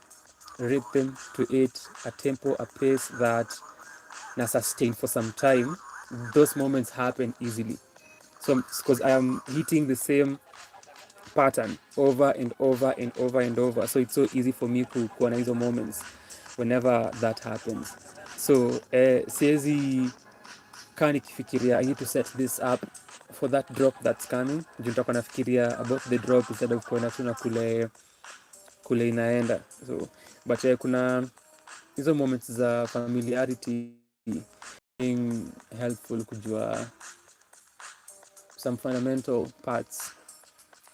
Speaker 1: rhythm to it, a tempo, a pace that na sustain for some time. Those moments happen easily, so because I am hitting the same pattern over and over and over and over, so it's so easy for me kuwa na hizo moments whenever that happens. So siezi kaa nikifikiria I need to set this up for that drop that's coming, juu nitakuwa nafikiria about the drop instead of kuona tu na kule inaenda. So but kuna hizo moments za familiarity being helpful, kujua some fundamental parts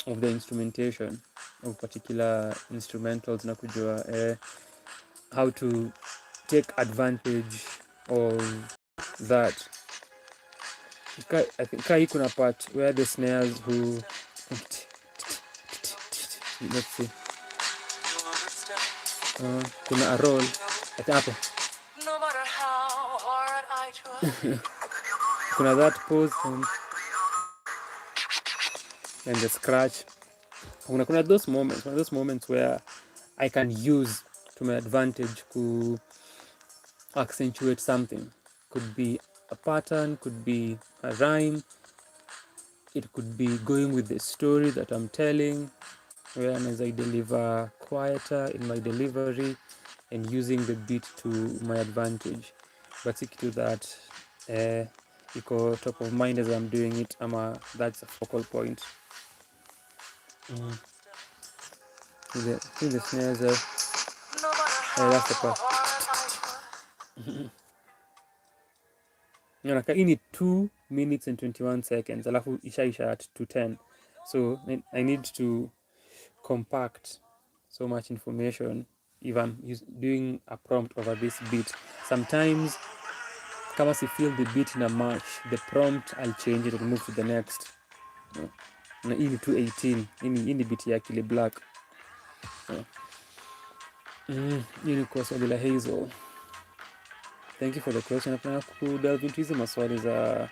Speaker 1: of the instrumentation of particular instrumentals, na kujua how to take advantage of that. I think hii kuna part where the snares who let's see, kuna a roll hapo kuna that pause and the scratch. Kuna those moments where I can use to my advantage to accentuate something. Could be a pattern, could be a rhyme, it could be going with the story that I'm telling, where as I deliver quieter in my delivery and using the beat to my advantage. But to that iko top of mind as I'm doing it, ama that's a focal point. The snares that's the part. Hii ni 2 minutes and 21 seconds, alafu ishaisha at 2:10, so I need to compact so much information if I'm doing a prompt over this beat. Sometimes kama si feel the beat in a match the prompt, I'll change it and move to the next. Na hii ni 218, hii ni beat ya Kile Black. Hii ni kwa swali la Hazel. Thank you for the question. Napenda kudelve into hizi maswali za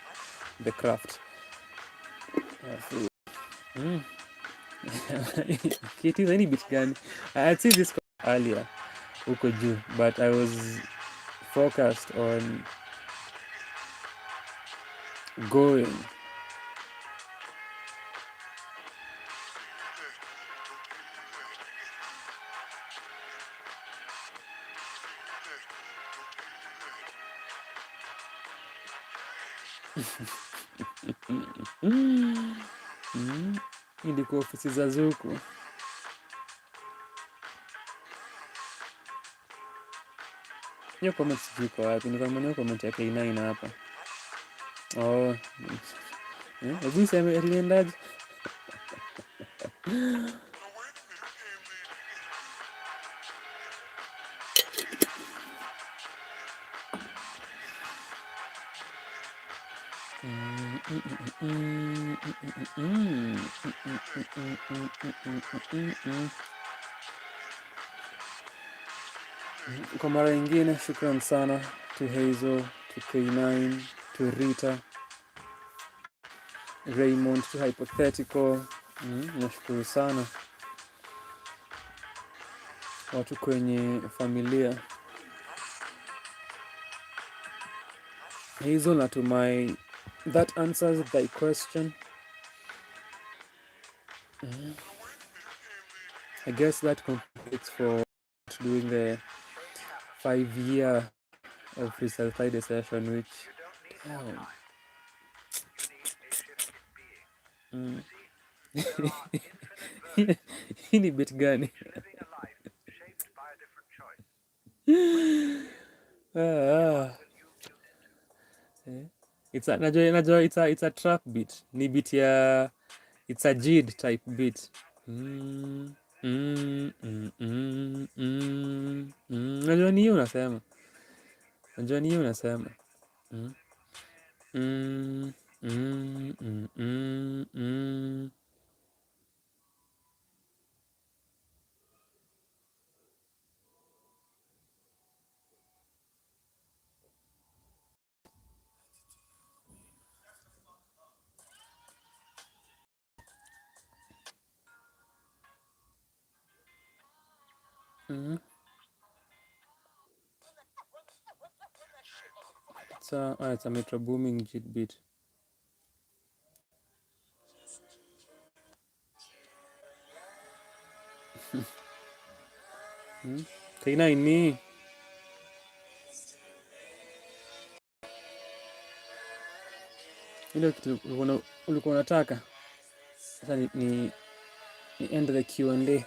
Speaker 1: the craft. Kitu any beat gani? I had seen this earlier huko juu, but I was focused on going. Ilikuwa ofisi za Zuku. Hiyo comment sijui kwa wapi, nikamwona comment ya K9 hapa. Hebu sema aliendaje? Kwa mara nyingine, shukran sana to Hazel, to K9, to Rita, Raymond, to Hypothetical. Nashukuru sana watu kwenye familia. Hazel, natumai that answers thy question. I guess that completes for doing the 5-year of Freestyle Friday session, which damn. Hii ni bit gani? It's a, najua it's a trap beat. Ni beat ya, it's a jid type beat. Najua ni hiyo unasema. Najua ni hiyo unasema. It's a metro booming jid beat. Kaina ini. Ile kitu ulikuwa unataka. Sasa ni end the Q&A.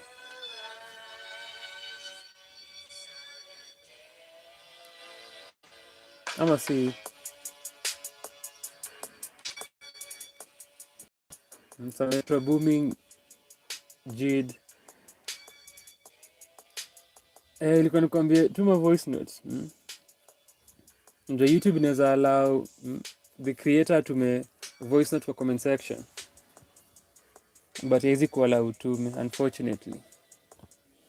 Speaker 1: Ama si. It's a metro booming jid. Ilikuwa nikwambie tuma voice notes. Ndio YouTube inaweza allow the creator tume voice note kwa comment section. But haiwezi kuallow utume unfortunately.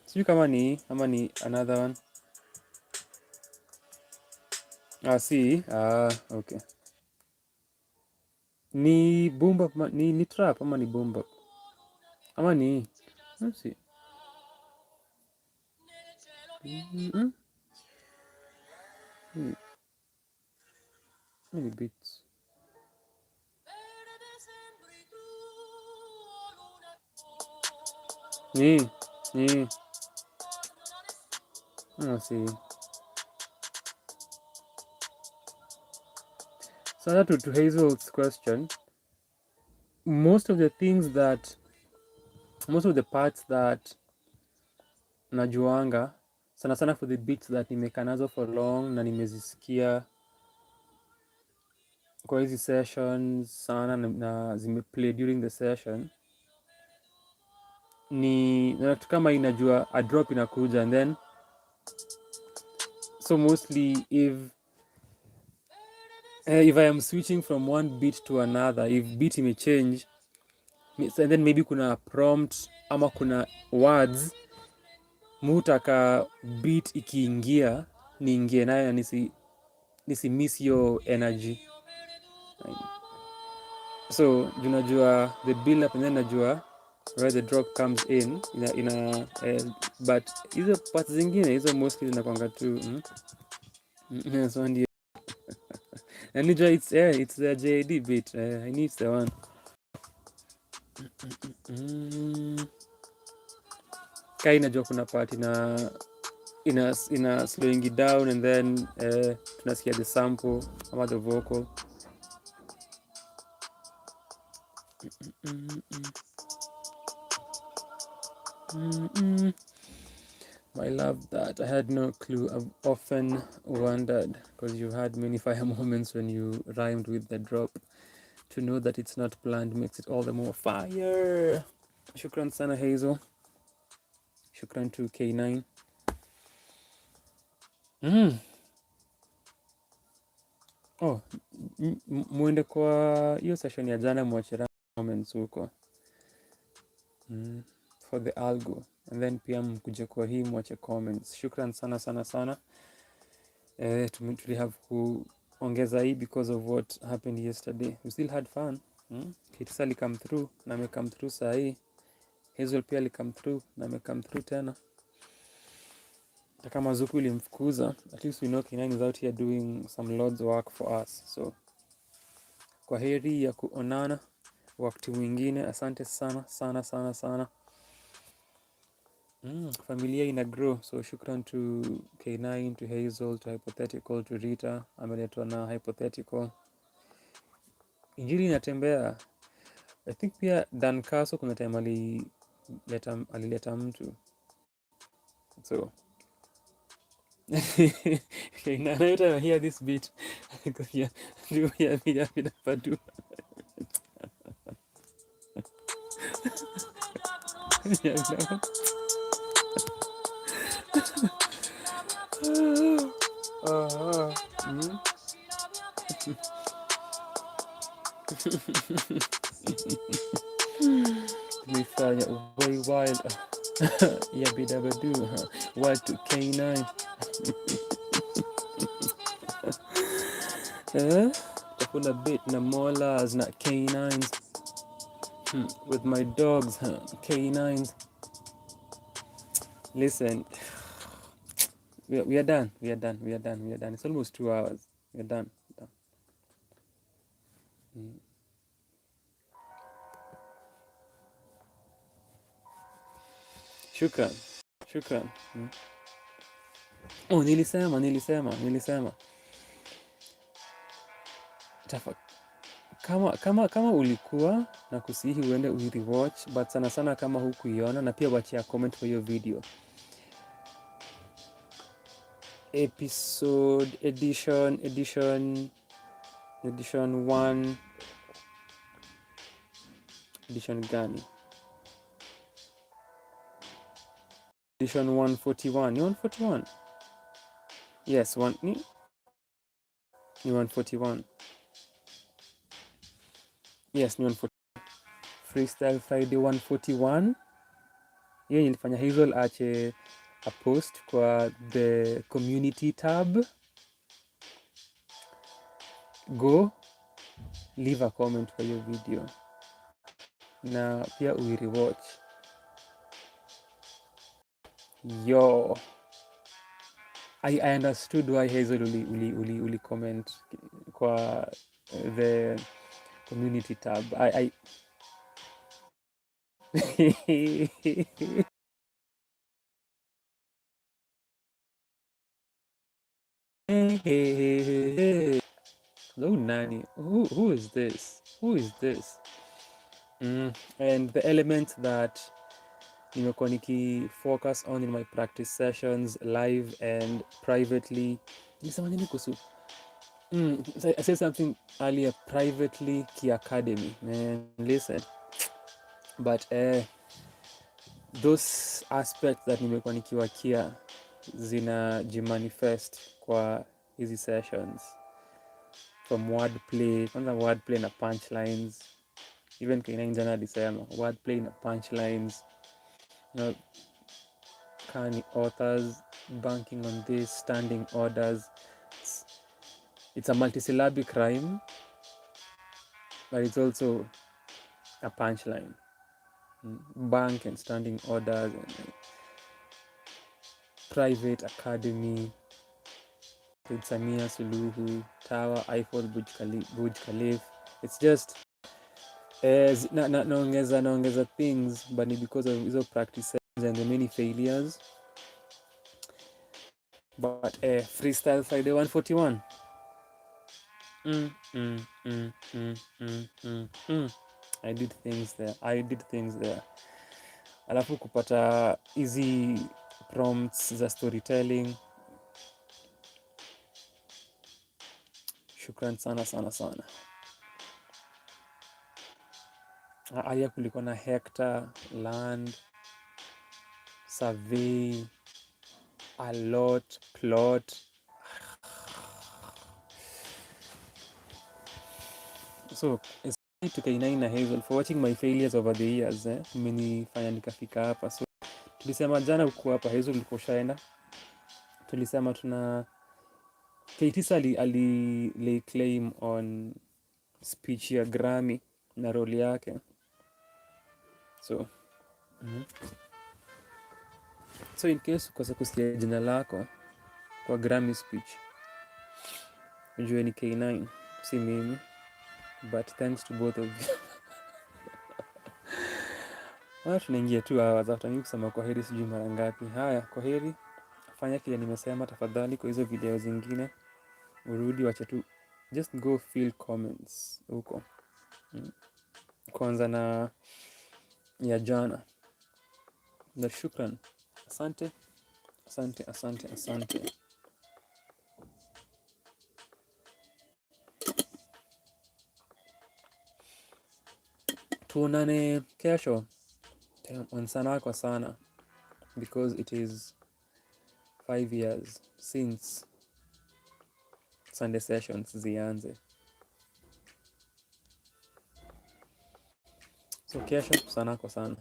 Speaker 1: Sijui kama ni ama ni another one. Si. Okay. Ni boom bap, ni trap ama ni boom bap? Ama ni let's see. Ni beats. Ni. See. So to Hazel's question, most of the parts that najuanga sana for the beats that nimekaa nazo for long na nimezisikia kwa hizi sessions sana na zimeplay during the session, ni natu kama inajua a drop inakuja, and then so mostly if I am switching from one beat to another, if beat imechange and then maybe kuna prompt ama kuna words, mutaka beat ikiingia niingie nayo na nisi miss your energy. So junajua the build up and then najua where the drop comes in but hizo parts zingine hizo mostly zinakwanga tu so ndio and it's the JD beat. I need the one. Kai najua kuna part ina slowing it down and then tunasikia the sample ama the vocal. I love that. I had no clue. I've often wondered, because you had many fire moments when you rhymed with the drop. To know that it's not planned makes it all the more fire. Shukran sana Hazel. Shukran to K9. Oh, muende kwa hiyo session ya jana mwachira comments huko. For the algo. And then pia mkuje kwa hii mwache comments. Shukran sana sana sana. Tuli have kuongeza hii because of what happened yesterday. We still had fun. Kitu ali come through na me come through saa hii. Hazel pia ali come through na me come through tena. Kama zuku ilimfukuza, at least we know K9 is out here doing some Lord's work for us. So kwa heri ya kuonana wakati mwingine. Asante sana sana sana sana. Familia ina grow, so shukran to K9, to Hazel, to hypothetical, to Rita ameletwa na hypothetical. Injili inatembea. I think pia Dan Kaso kuna time alileta mtu, so K9 every time I hear this beat yeah, padu tumefanya way wild yeah bidabadu wild to K9 takula bit na molas na K9s with my dogs K9s. Listen, we are done. It's almost 2 hours. We're done. Shukran. Oh, nilisema. Kama ulikuwa na kusihi uende urewatch, but sana sana kama hukuiona, na pia wachia comment kwa hiyo video. Episode edition 1 edition gani? Edition 141. Ni 141? Yes, ni 141. Yes, ni 141. Freestyle Friday 141. Hiyo nilifanya Hazel ache a post kwa the community tab. Go leave a comment kwa hiyo video na pia uirewatch. Yo, I understood why Hazel uli comment kwa the community tab. I Hello, Nani. Who is this? And the elements that nimekuwa nikifocus on in my practice sessions live and privately. Nisema nini kuhusu? I said something earlier, privately ki academy. Man, listen. But those aspects that nimekuwa nikiwakia zinajimanifest kwa hizi sessions. From wordplay, kwanza wordplay na punchlines. Even K9 jana alisema wordplay na punchlines. Kani authors banking on this, standing orders. It's a multisyllabic rhyme, but it's also a punchline. Bank and standing orders and private academy, Samia Suluhu, Tower, Eiffel, Burj Khalifa. It's just naongeza things, but because of hizo practices and the many failures. But Freestyle Friday 141. I did things there. Alafu kupata easy prompts za storytelling. Shukran sana. Aya kulikuwa na hectare, land, survey, a lot, plot. So to K9 na Hazel for watching my failures over the years. Mmenifanya nikafika hapa. So tulisema jana uko hapa, Hazel ulikuwa ushaenda. Tulisema tuna K9 ali lay claim on speech ya Grammy na role yake. So so in case ukose kusikia jina lako kwa Grammy speech, ujue ni K9, si mimi, but thanks to both of you. Tunaingia 2 hours after mimi kusema kwa heri sijui mara ngapi. Haya, kwa heri, fanya kile nimesema tafadhali. Kwa hizo video zingine urudi, wacha tu just go fill comments huko. Kwanza na ya jana. Na shukran. Asante, asante, asante, asante. Tuonane kesho. Sana kwa sana, because it is 5 years since Sunday sessions zianze. So kesho sana kwa sana.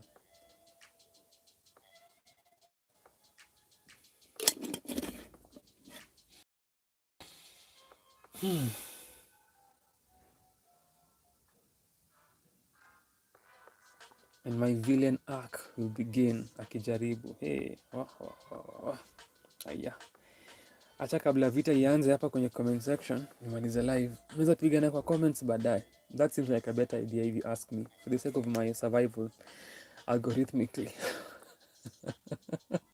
Speaker 1: And my villain arc will begin akijaribu. Hey, aya. Acha kabla vita ianze hapa kwenye comment section, nimalize live. Unaweza tupigane kwa comments baadaye. That seems like a better idea if you ask me, for the sake of my survival algorithmically.